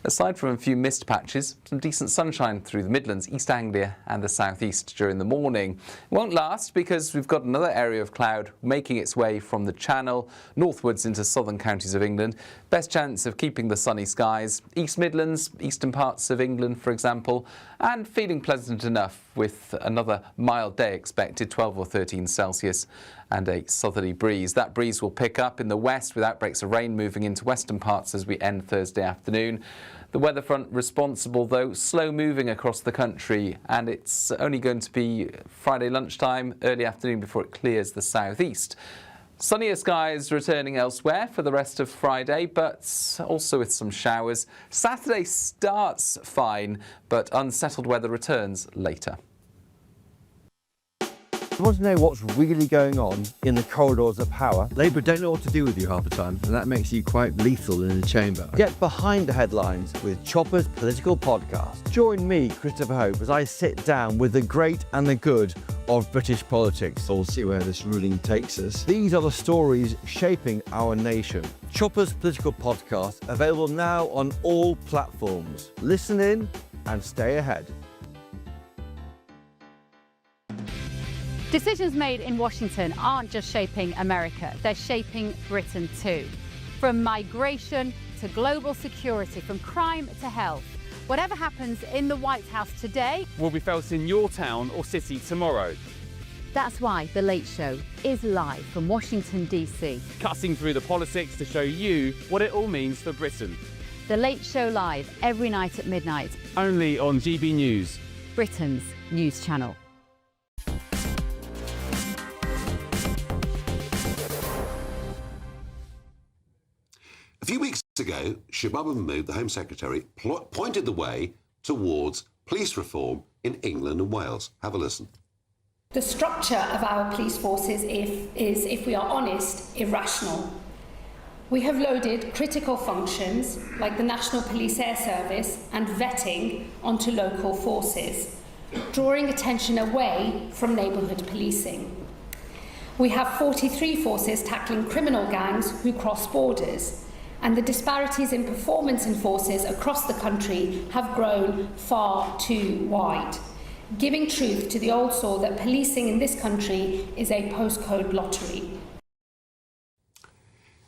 aside from a few mist patches, some decent sunshine through the Midlands, East Anglia and the southeast during the morning. It won't last because we've got another area of cloud making its way from the Channel northwards into southern counties of England. Best chance of keeping the sunny skies. East Midlands, eastern parts of England, for example, and feeling pleasant enough with another mild day expected, 12 or 13 Celsius, and a southerly breeze. That breeze will pick up in the west with outbreaks of rain moving into western parts as we end Thursday afternoon. The weather front responsible, though, slow moving across the country, and it's only going to be Friday lunchtime, early afternoon before it clears the southeast. Sunnier skies returning elsewhere for the rest of Friday, but also with some showers. Saturday starts fine, but unsettled weather returns later. You want to know what's really going on in the corridors of power? Labour don't know what to do with you half the time, and that makes you quite lethal in the chamber. Get behind the headlines with Chopper's Political Podcast. Join me, Christopher Hope, as I sit down with the great and the good of British politics. We'll see where this ruling takes us. These are the stories shaping our nation. Chopper's Political Podcast, available now on all platforms. Listen in and stay ahead. Decisions made in Washington aren't just shaping America, they're shaping Britain too. From migration to global security, from crime to health. Whatever happens in the White House today will be felt in your town or city tomorrow. That's why The Late Show is live from Washington, D.C. Cutting through the politics to show you what it all means for Britain. The Late Show live every night at midnight. Only on GB News, Britain's news channel. A few weeks ago, Shabab Mahmood, the Home Secretary, pointed the way towards police reform in England and Wales. Have a listen. The structure of our police forces is, if we are honest, irrational. We have loaded critical functions like the National Police Air Service and vetting onto local forces, drawing attention away from neighbourhood policing. We have 43 forces tackling criminal gangs who cross borders, and the disparities in performance in forces across the country have grown far too wide, giving truth to the old saw that policing in this country is a postcode lottery.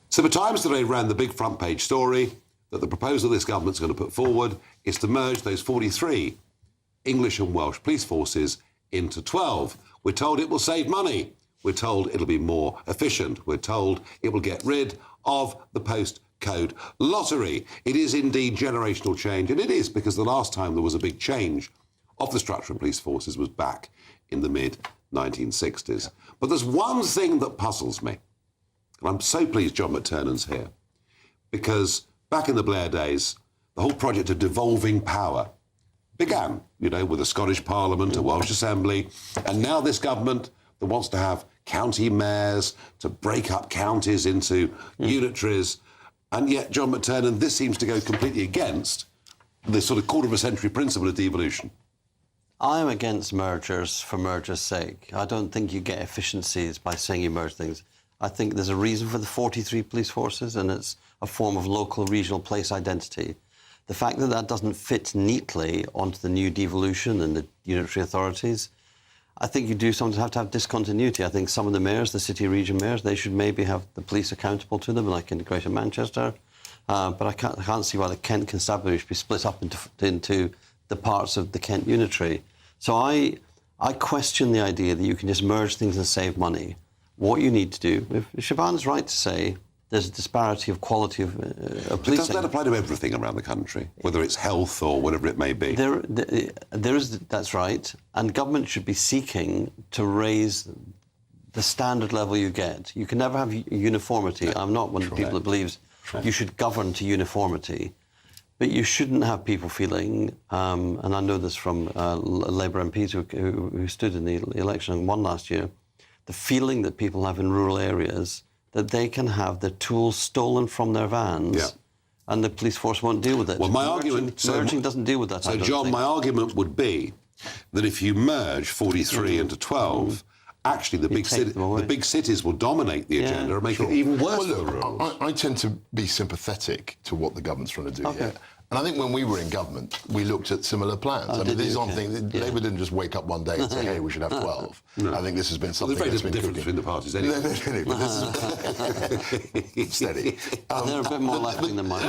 So the Times today ran the big front page story that the proposal this government's going to put forward is to merge those 43 English and Welsh police forces into 12. We're told it will save money. We're told it'll be more efficient. We're told it will get rid of the postcode lottery. It is indeed generational change, and it is because the last time there was a big change of the structure of police forces was back in the mid-1960s. But there's one thing that puzzles me, and I'm so pleased John McTernan's here, because back in the Blair days, the whole project of devolving power began, with a Scottish Parliament, a Welsh Assembly, and now this government that wants to have county mayors, to break up counties into unitaries, and yet, John McTernan, this seems to go completely against the sort of quarter-of-a-century principle of devolution. I'm against mergers for merger's sake. I don't think you get efficiencies by saying you merge things. I think there's a reason for the 43 police forces, and it's a form of local, regional place identity. The fact that that doesn't fit neatly onto the new devolution and the unitary authorities, I think you do sometimes have to have discontinuity. I think some of the mayors, the city region mayors, they should maybe have the police accountable to them, like in Greater Manchester. But I can't see why the Kent Constabulary should be split up into the parts of the Kent unitary. So I question the idea that you can just merge things and save money. What you need to do, if Siobhan's right to say there's a disparity of quality of policing. But doesn't that apply to everything around the country, whether it's health or whatever it may be? That's right. And government should be seeking to raise the standard level you get. You can never have uniformity. No, I'm not one of the people that believes you should govern to uniformity. But you shouldn't have people feeling, and I know this from Labour MPs who stood in the election and won last year, the feeling that people have in rural areas that they can have their tools stolen from their vans and the police force won't deal with it. Well, my argument... Merging doesn't deal with that, So, John, my argument would be that if you merge 43 into 12... Actually, the big cities will dominate the agenda and make it even worse for the rules. I tend to be sympathetic to what the government's trying to do here. And I think when we were in government, we looked at similar plans. I mean, these aren't things... Labour didn't just wake up one day and say, hey, we should have 12. No. I think this has been something there's very different between the parties anyway. But this is... Steady. They're a bit more left-wing than mine.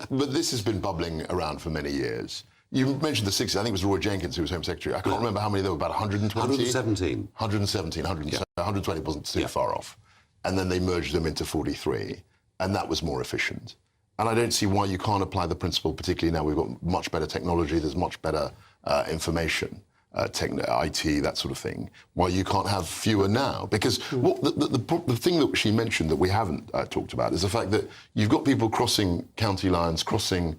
But this has been bubbling around for many years. You mentioned the 60s. I think it was Roy Jenkins who was Home Secretary. I can't remember how many there were, about 120? 117. 117, 120 wasn't too far off. And then they merged them into 43, and that was more efficient. And I don't see why you can't apply the principle, particularly now we've got much better technology, there's much better information, IT, that sort of thing, why you can't have fewer now. Because the thing that she mentioned that we haven't talked about is the fact that you've got people crossing county lines, crossing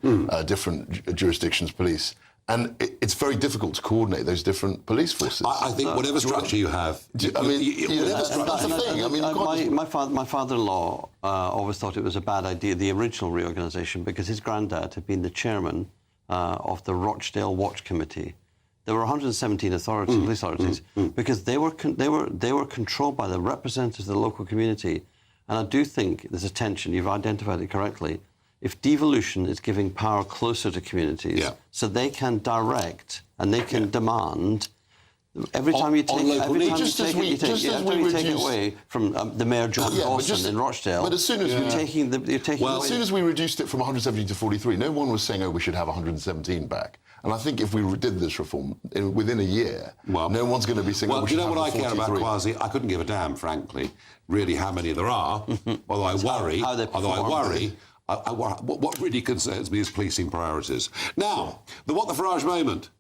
different jurisdictions, police, and it's very difficult to coordinate those different police forces. I think whatever structure you have... that's the thing. I mean, my father-in-law always thought it was a bad idea, the original reorganisation, because his granddad had been the chairman of the Rochdale Watch Committee. There were 117 police authorities, because they were controlled by the representatives of the local community. And I do think there's a tension. You've identified it correctly. If devolution is giving power closer to communities, so they can direct and they can demand, Every time you take, local needs. Just as we take it away from the Mayor John Dawson in Rochdale, but as soon as you're taking as soon as we reduced it from 170 to 43, no one was saying, "Oh, we should have 117 back." And I think if we did this reform within a year, no one's going to be saying, well, do you know what I care about, Kwasi? I couldn't give a damn, frankly, really, how many there are. Although I worry, what really concerns me is policing priorities. Now, what the Farage moment.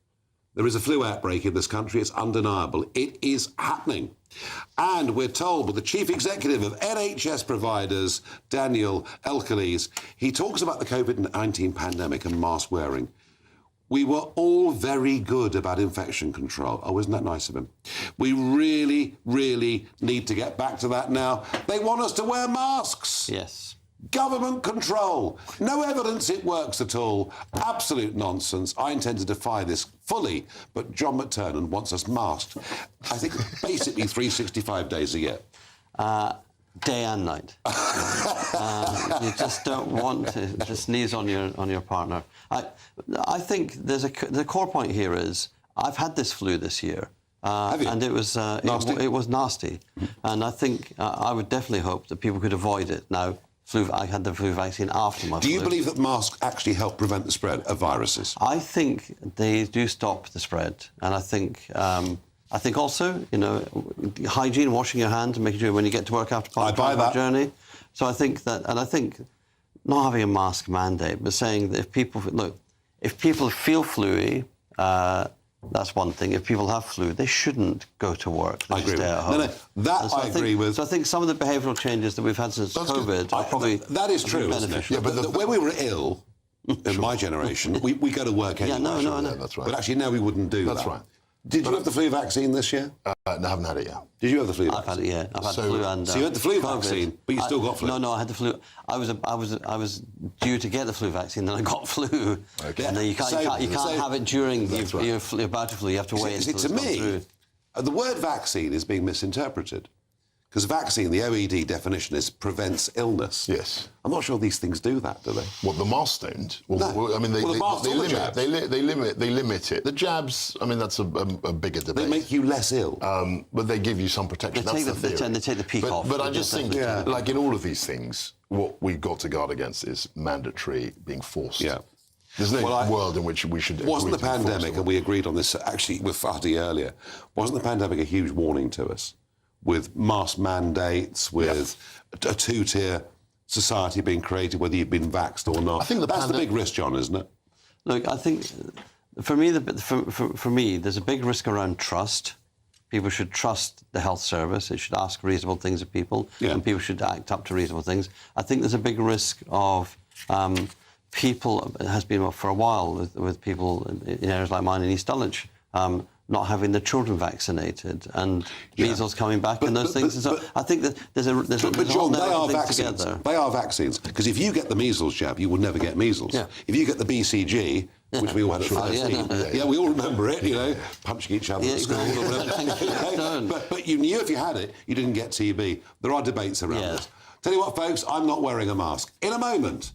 There is a flu outbreak in this country. It's undeniable. It is happening. And we're told by the chief executive of NHS providers, Daniel Elkeles, he talks about the COVID-19 pandemic and mask wearing. We were all very good about infection control. Oh, isn't that nice of him? We really, really need to get back to that now. They want us to wear masks. Yes. Government control. No evidence it works at all. Absolute nonsense. I intend to defy this fully, but John McTernan wants us masked. I think basically 365 days a year. Day and night. You just don't want to sneeze on your partner. I think the core point here is I've had this flu this year. And it was nasty. It was nasty. And I think I would definitely hope that people could avoid it. Now, I had the flu vaccine after my flu. Do you believe that masks actually help prevent the spread of viruses? I think they do stop the spread. And I think also, hygiene, washing your hands, making sure when you get to work after part of the journey. So I think that, and I think not having a mask mandate, but saying that if people feel fluey, that's one thing. If people have flu, they shouldn't go to work. They should stay at home. I agree with. So I think some of the behavioural changes that we've had since COVID are probably that is true, beneficial. Yeah, but when we were ill, in my generation, we go to work anyway. No, that's right. But actually, now we wouldn't do that. That's right. Did you have the flu vaccine this year? No, I haven't had it yet. Did you have the flu vaccine? I've had it, yeah. I've had the flu and so you had the flu COVID. vaccine, but you still got flu? No, I had the flu. I was due to get the flu vaccine, then I got flu. Okay. And then you can't have it during your bout of flu. You have to wait until it's gone through. The word vaccine is being misinterpreted. Because vaccine, the OED definition is prevents illness. Yes. I'm not sure these things do that, do they? Well, the masks don't. Well, I mean, they limit it. The jabs, I mean, that's a bigger debate. They make you less ill. But they give you some protection. They take the peak off. But I just think, like in all of these things, what we've got to guard against is mandatory being forced. Yeah. There's no world in which we should... Wasn't the pandemic, and we agreed on this actually with Fadi earlier, wasn't the pandemic a huge warning to us? With mask mandates, with a two-tier society being created, whether you've been vaxxed or not. I think that's the big risk, John, isn't it? Look, I think for me, there's a big risk around trust. People should trust the health service. They should ask reasonable things of people, and people should act up to reasonable things. I think there's a big risk of people. It has been for a while with people in areas like mine in East Dulwich. Not having the children vaccinated and measles coming back and those things. So I think that there's a John, they are vaccines. Together. They are vaccines. Because if you get the measles jab, you will never get measles. Yeah. If you get the BCG, which we all had at 13, we all remember it, punching each other at school or whatever. But you knew if you had it, you didn't get TB. There are debates around this. Tell you what, folks, I'm not wearing a mask. In a moment,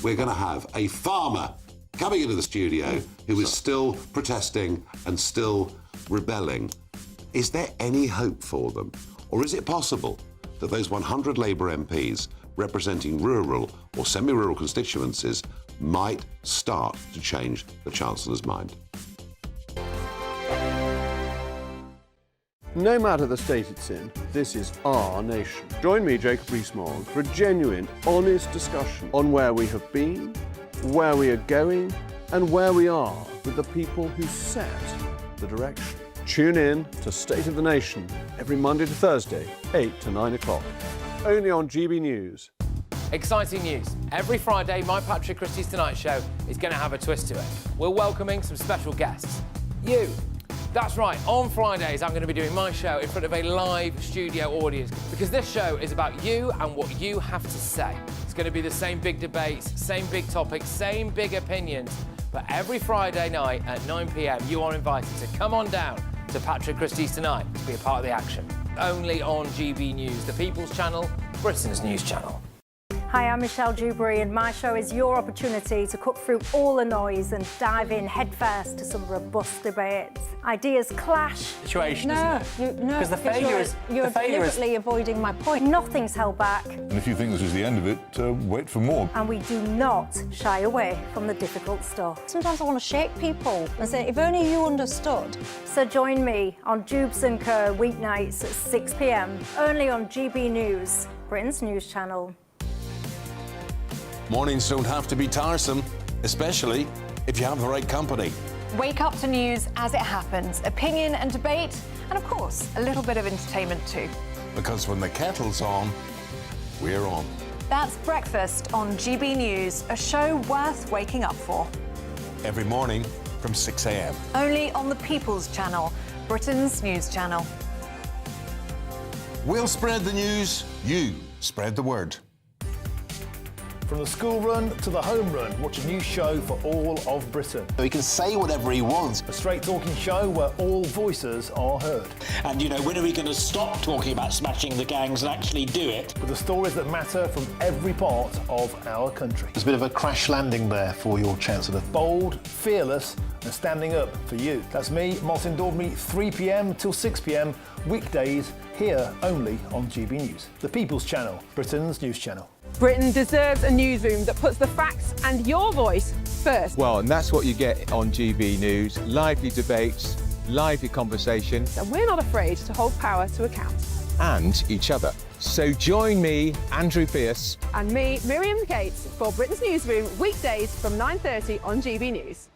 we're going to have a farmer coming into the studio who is still protesting and still rebelling. Is there any hope for them? Or is it possible that those 100 Labour MPs representing rural or semi-rural constituencies might start to change the Chancellor's mind? No matter the state it's in, this is our nation. Join me, Jacob Rees-Mogg, for a genuine, honest discussion on where we have been, where we are going, and where we are with the people who set the direction. Tune in to State of the Nation every Monday to Thursday, 8 to 9 o'clock, only on GB News. Exciting news. Every Friday, my Patrick Christie's Tonight Show is going to have a twist to it. We're welcoming some special guests. You. That's right, on Fridays I'm going to be doing my show in front of a live studio audience because this show is about you and what you have to say. It's going to be the same big debates, same big topics, same big opinions, but every Friday night at 9 p.m. you are invited to come on down to Patrick Christie's Tonight to be a part of the action. Only on GB News, the People's Channel, Britain's news channel. Hi, I'm Michelle Dewberry, and my show is your opportunity to cut through all the noise and dive in headfirst to some robust debates. Ideas clash. Situation, No, isn't it? no, Because the failure is you're deliberately avoiding my point. Nothing's held back, And if you think this is the end of it, wait for more. and we do not shy away from the difficult stuff. Sometimes I want to shake people and say, if only you understood. So join me on Jubes and Co weeknights at 6 p.m. only on GB News, Britain's news channel. Mornings don't have to be tiresome, especially if you have the right company. Wake up to news as it happens, opinion and debate, and of course, a little bit of entertainment too. Because when the kettle's on, we're on. That's Breakfast on GB News, a show worth waking up for. Every morning from 6 a.m. Only on the People's Channel, Britain's news channel. We'll spread the news, you spread the word. From the school run to the home run, watch a new show for all of Britain. He can say whatever he wants. A straight-talking show where all voices are heard. And, you know, when are we going to stop talking about smashing the gangs and actually do it? With the stories that matter from every part of our country. There's a bit of a crash landing there for your Chancellor. Bold, fearless and standing up for you. That's me, Martin Daubney, 3 p.m. till 6 p.m. weekdays here only on GB News. The People's Channel, Britain's news channel. Britain deserves a newsroom that puts the facts and your voice first. Well, and that's what you get on GB News. Lively debates, lively conversation. And we're not afraid to hold power to account. And each other. So join me, Andrew Pierce. And me, Miriam Gates, for Britain's Newsroom, weekdays from 9:30 on GB News.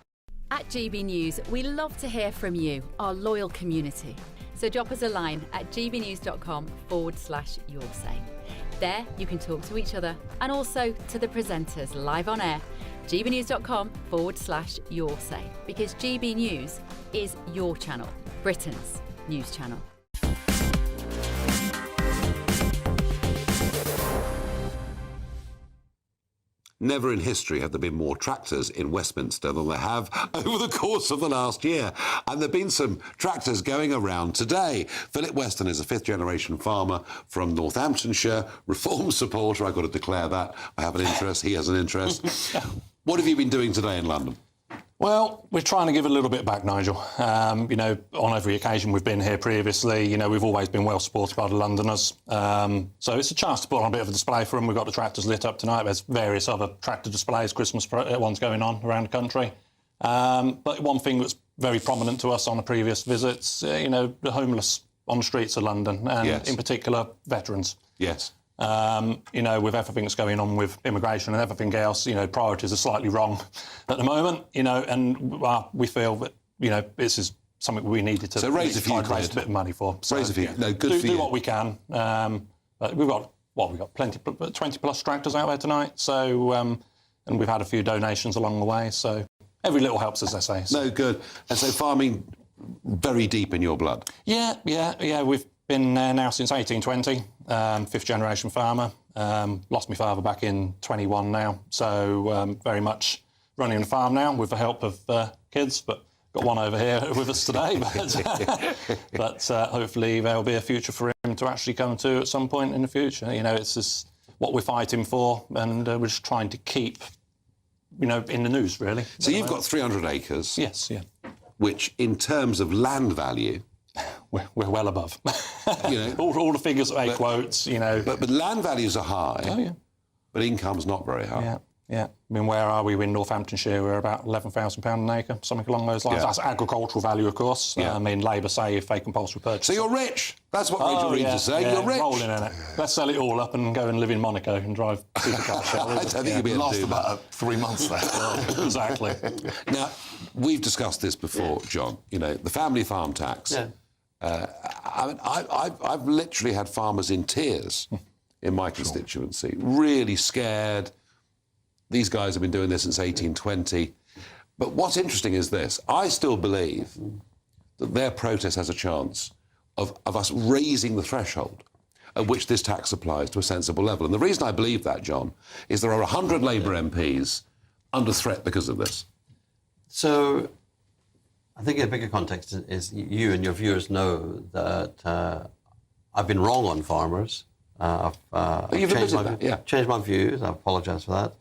At GB News, we love to hear from you, our loyal community. So drop us a line at gbnews.com/yoursay. There, you can talk to each other and also to the presenters live on air. gbnews.com/yoursay, because GB News is your channel, Britain's news channel. Never in history have there been more tractors in Westminster than there have over the course of the last year. And there have been some tractors going around today. Philip Weston is a fifth-generation farmer from Northamptonshire, Reform supporter. I've got to declare that. I have an interest, he has an interest. What have you been doing today in London? Well, we're trying to give a little bit back, Nigel. You know, on every occasion we've been here previously, you know, we've always been well supported by the Londoners. So it's a chance to put on a bit of a display for them. We've got the tractors lit up tonight. There's various other tractor displays, Christmas ones going on around the country. But one thing that's very prominent to us on the previous visits, you know, the homeless on the streets of London, and Yes. in particular, veterans. Yes. You know, with everything that's going on with immigration and everything else, you know, priorities are slightly wrong at the moment, you know, and we feel that, you know, this is something we needed to raise a few raise quid. a bit of money for. So, Raise a few. yeah, No, good for do you. what we can. But we've got 20 plus tractors out there tonight. So, and we've had a few donations along the way. So every little helps, as they say. So. No, good. And so farming very deep in your blood? Yeah. We've been there now since 1820, fifth generation farmer. Lost my father back in 21 now, so very much running the farm now with the help of kids, but got one over here with us today. But hopefully there'll be a future for him to actually come to at some point in the future. You know, it's just what we're fighting for, and we're just trying to keep, you know, in the news, really. So you've got 300 acres. Yes, yeah. Which, in terms of land value... We're well above. You know, all the figures that they quote, you know. But land values are high. Oh, yeah. But income's not very high. Yeah. I mean, where are we? We're in Northamptonshire. We're about £11,000 an acre, something along those lines. Yeah. That's agricultural value, of course. Yeah. I mean, Labour say if they compulsory purchase. So you're rich. That's what Rachel Reeves is saying. You're rich. Rolling in it. Let's sell it all up and go and live in Monaco and drive supercars. I don't think you'll be able to do that. About 3 months there. Exactly. Now, we've discussed this before, John. You know, the family farm tax. Yeah. I've literally had farmers in tears in my constituency, really scared. These guys have been doing this since 1820. But what's interesting is this. I still believe that their protest has a chance of us raising the threshold at which this tax applies to a sensible level. And the reason I believe that, John, is there are 100 Labour MPs under threat because of this. So I think a bigger context is you and your viewers know that I've been wrong on farmers You've changed admitted that, yeah. changed my views. I apologise for that.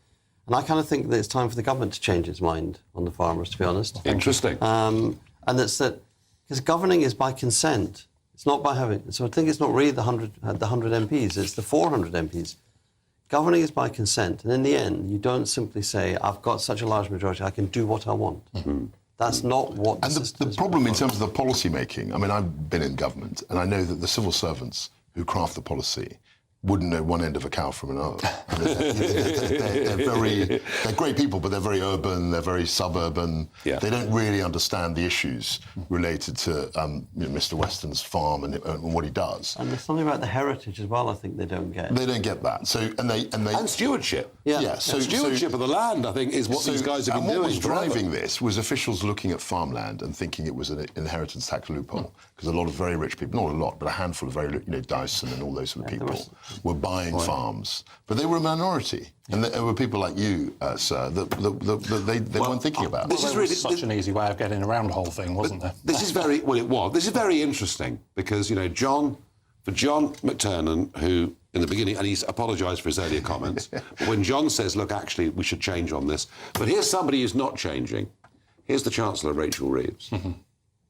And I kind of think that it's time for the government to change its mind on the farmers, to be honest. Interesting. And it's that, because governing is by consent. It's not by having... So I think it's not really the 100 MPs, it's the 400 MPs. Governing is by consent, and in the end, you don't simply say, I've got such a large majority, I can do what I want. That's not what... And the problem in terms of the policy making, I mean, I've been in government, and I know that the civil servants who craft the policy wouldn't know one end of a cow from another. I mean, they're great people, but they're very urban, they're very suburban. Yeah. They don't really understand the issues related to Mr. Weston's farm and what he does. And there's something about the heritage as well, I think they don't get. They don't get that. So and stewardship. Yeah. So stewardship of the land, I think, is what these guys have been doing. What was driving this was officials looking at farmland and thinking it was an inheritance tax loophole, because a lot of very rich people, not a lot, but a handful of very, Dyson and all those sort of people were buying farms, but they were a minority, and there were people like you, sir, that they weren't thinking about. This is really such an easy way of getting around the whole thing, wasn't there? This is very well. It was. This is very interesting because John McTernan, who in the beginning, and he's apologised for his earlier comments, but when John says, "Look, actually, we should change on this," but here's somebody who's not changing. Here's the Chancellor, Rachel Reeves.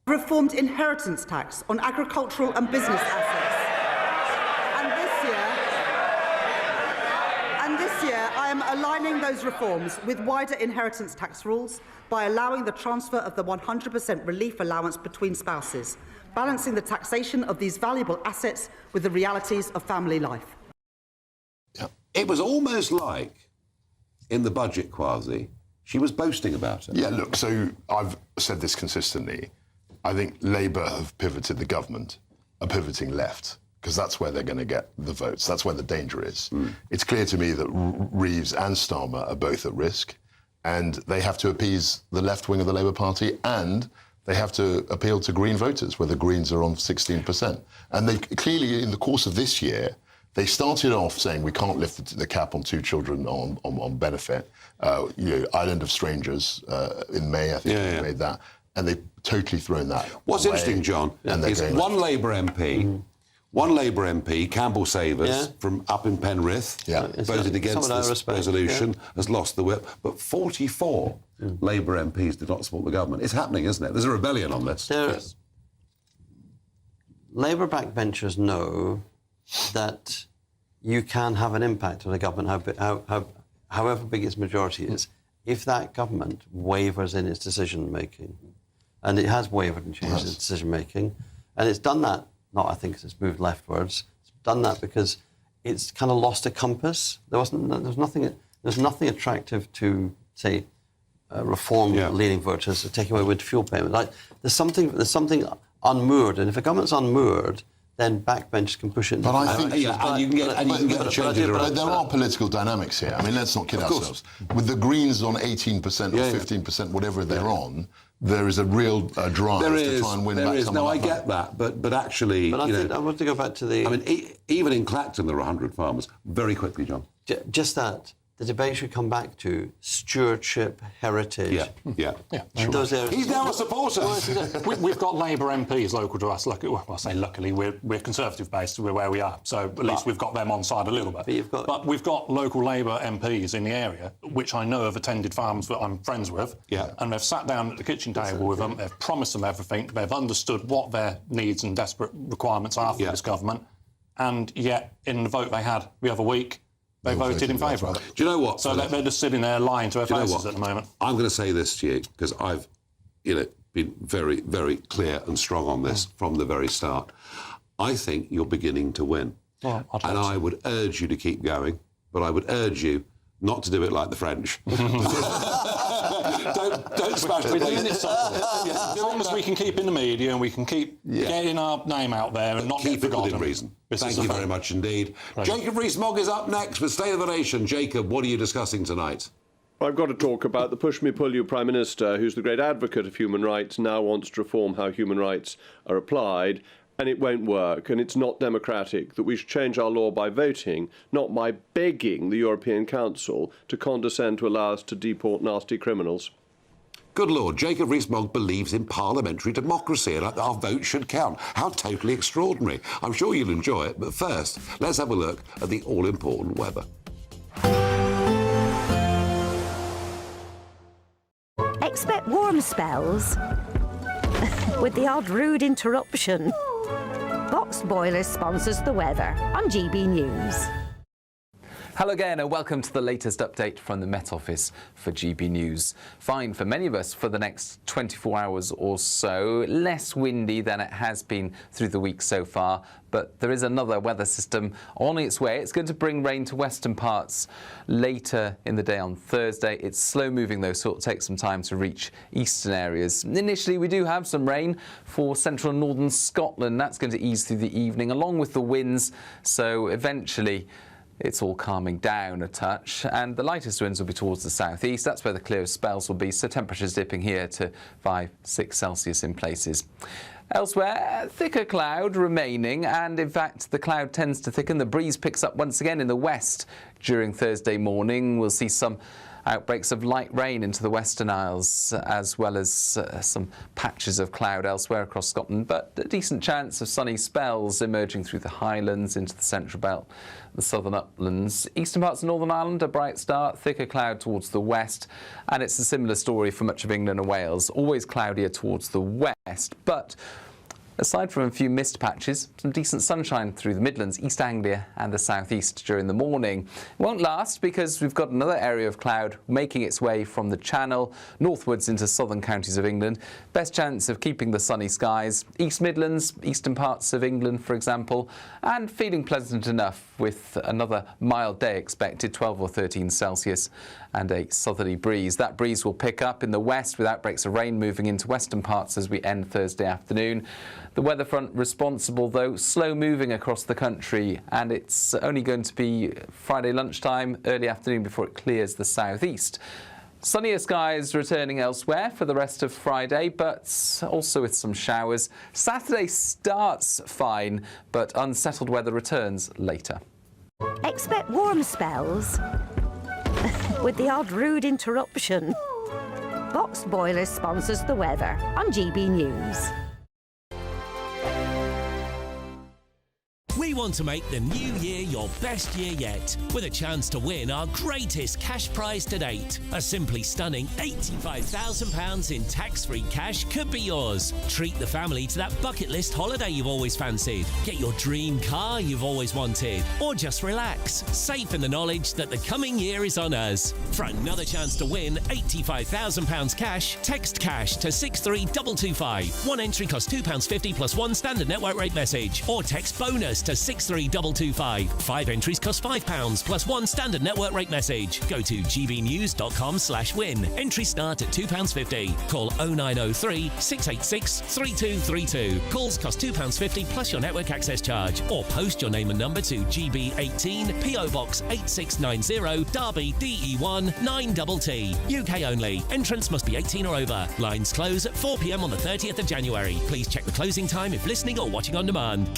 Reformed inheritance tax on agricultural and business assets. This year, I am aligning those reforms with wider inheritance tax rules by allowing the transfer of the 100% relief allowance between spouses, balancing the taxation of these valuable assets with the realities of family life. Yeah. It was almost like, in the budget quasi, she was boasting about it. Yeah, look, so I've said this consistently. I think Labour have pivoted, the government are pivoting left, because that's where they're going to get the votes. That's where the danger is. It's clear to me that Reeves and Starmer are both at risk, and they have to appease the left wing of the Labour Party, and they have to appeal to Green voters, where the Greens are on 16%. And they clearly, in the course of this year, they started off saying we can't lift the cap on 2 children on benefit. Island of Strangers in May, I think they made that. And they've totally thrown that What's away, interesting, John, is one Labour MP... One Labour MP, Campbell Savers, from up in Penrith, voted against this resolution, has lost the whip. But 44 Labour MPs did not support the government. It's happening, isn't it? There's a rebellion on this. Labour backbenchers know that you can have an impact on a government, however big its majority is, if that government wavers in its decision-making. And it has wavered and changed its decision-making. And it's done that. Not, I think, it's moved leftwards. It's done that because it's kind of lost a compass. There's nothing attractive to, say, reform-leaning voters taking away winter fuel payment. There's something unmoored, and if a government's unmoored, then backbenchers can push it. But I think, you can get the changes around. There are political dynamics here. I mean, let's not kid ourselves. With the Greens on 18% or 15%, whatever they're on, there is a real drive to try and win back some of that. No, I get that, but actually... But I want to go back to the... I mean, even in Clacton there are 100 farmers. Very quickly, John. Just that. The debate should come back to stewardship, heritage. Yeah. Those areas. He's now a supporter. We've got Labour MPs local to us. I say luckily, we're Conservative-based, we're where we are. So at least we've got them on side a little bit. But we've got local Labour MPs in the area, which I know have attended farms that I'm friends with. And they've sat down at the kitchen table with them, they've promised them everything, they've understood what their needs and desperate requirements are for this government. And yet, in the vote they had the other week, they voted in favour of it. Do you know what? So they're just sitting there lying to their faces at the moment. I'm going to say this to you, because I've been very, very clear and strong on this from the very start. I think you're beginning to win. Well, and I would urge you to keep going, but I would urge you not to do it like the French. Don't smash the place. As long as we can keep in the media and we can keep getting our name out there and not keep get it forgotten. within reason. Thank you very much indeed. Jacob Rees-Mogg is up next with State of the Nation. Jacob, what are you discussing tonight? I've got to talk about the push-me-pull-you Prime Minister, who's the great advocate of human rights, now wants to reform how human rights are applied, and it won't work, and it's not democratic, that we should change our law by voting, not by begging the European Council to condescend to allow us to deport nasty criminals. Good Lord, Jacob Rees-Mogg believes in parliamentary democracy and our vote should count. How totally extraordinary. I'm sure you'll enjoy it, but first, let's have a look at the all-important weather. Expect warm spells with the odd rude interruption. Boxed Boilers sponsors the weather on GB News. Hello again and welcome to the latest update from the Met Office for GB News. Fine for many of us for the next 24 hours or so. Less windy than it has been through the week so far, but there is another weather system on its way. It's going to bring rain to western parts later in the day on Thursday. It's slow moving though, so it'll take some time to reach eastern areas. Initially, we do have some rain for central and northern Scotland. That's going to ease through the evening along with the winds, so eventually it's all calming down a touch, and the lightest winds will be towards the southeast. That's where the clearest spells will be, so temperatures dipping here to 5-6 Celsius in places. Elsewhere, thicker cloud remaining, and in fact the cloud tends to thicken. The breeze picks up once again in the west during Thursday morning. We'll see some outbreaks of light rain into the Western Isles, as well as some patches of cloud elsewhere across Scotland, but a decent chance of sunny spells emerging through the Highlands into the Central Belt, the southern uplands. Eastern parts of Northern Ireland, a bright start, thicker cloud towards the west, and it's a similar story for much of England and Wales, always cloudier towards the west, but aside from a few mist patches, some decent sunshine through the Midlands, East Anglia and the southeast during the morning. It won't last because we've got another area of cloud making its way from the Channel northwards into southern counties of England. Best chance of keeping the sunny skies. East Midlands, eastern parts of England, for example, and feeling pleasant enough with another mild day expected, 12 or 13 Celsius, and a southerly breeze. That breeze will pick up in the west with outbreaks of rain moving into western parts as we end Thursday afternoon. The weather front responsible, though, slow moving across the country, and it's only going to be Friday lunchtime, early afternoon before it clears the southeast. Sunnier skies returning elsewhere for the rest of Friday, but also with some showers. Saturday starts fine, but unsettled weather returns later. Expect warm spells with the odd rude interruption. Boxed Boilers sponsors the weather on GB News. We want to make the new year your best year yet, with a chance to win our greatest cash prize to date. A simply stunning £85,000 in tax-free cash could be yours. Treat the family to that bucket list holiday you've always fancied. Get your dream car you've always wanted. Or just relax, safe in the knowledge that the coming year is on us. For another chance to win £85,000 cash, text cash to 63225. One entry costs £2.50 plus one standard network rate message. Or text bonus to 63225. 5 entries cost £5 plus one standard network rate message. Go to gbnews.com/win. Entries start at £2.50. Call 0903 686 3232. Calls cost £2.50 plus your network access charge. Or post your name and number to GB18 PO Box 8690 Derby DE1 9TT. UK only. Entrance must be 18 or over. Lines close at 4 p.m. on the 30th of January. Please check the closing time if listening or watching on demand.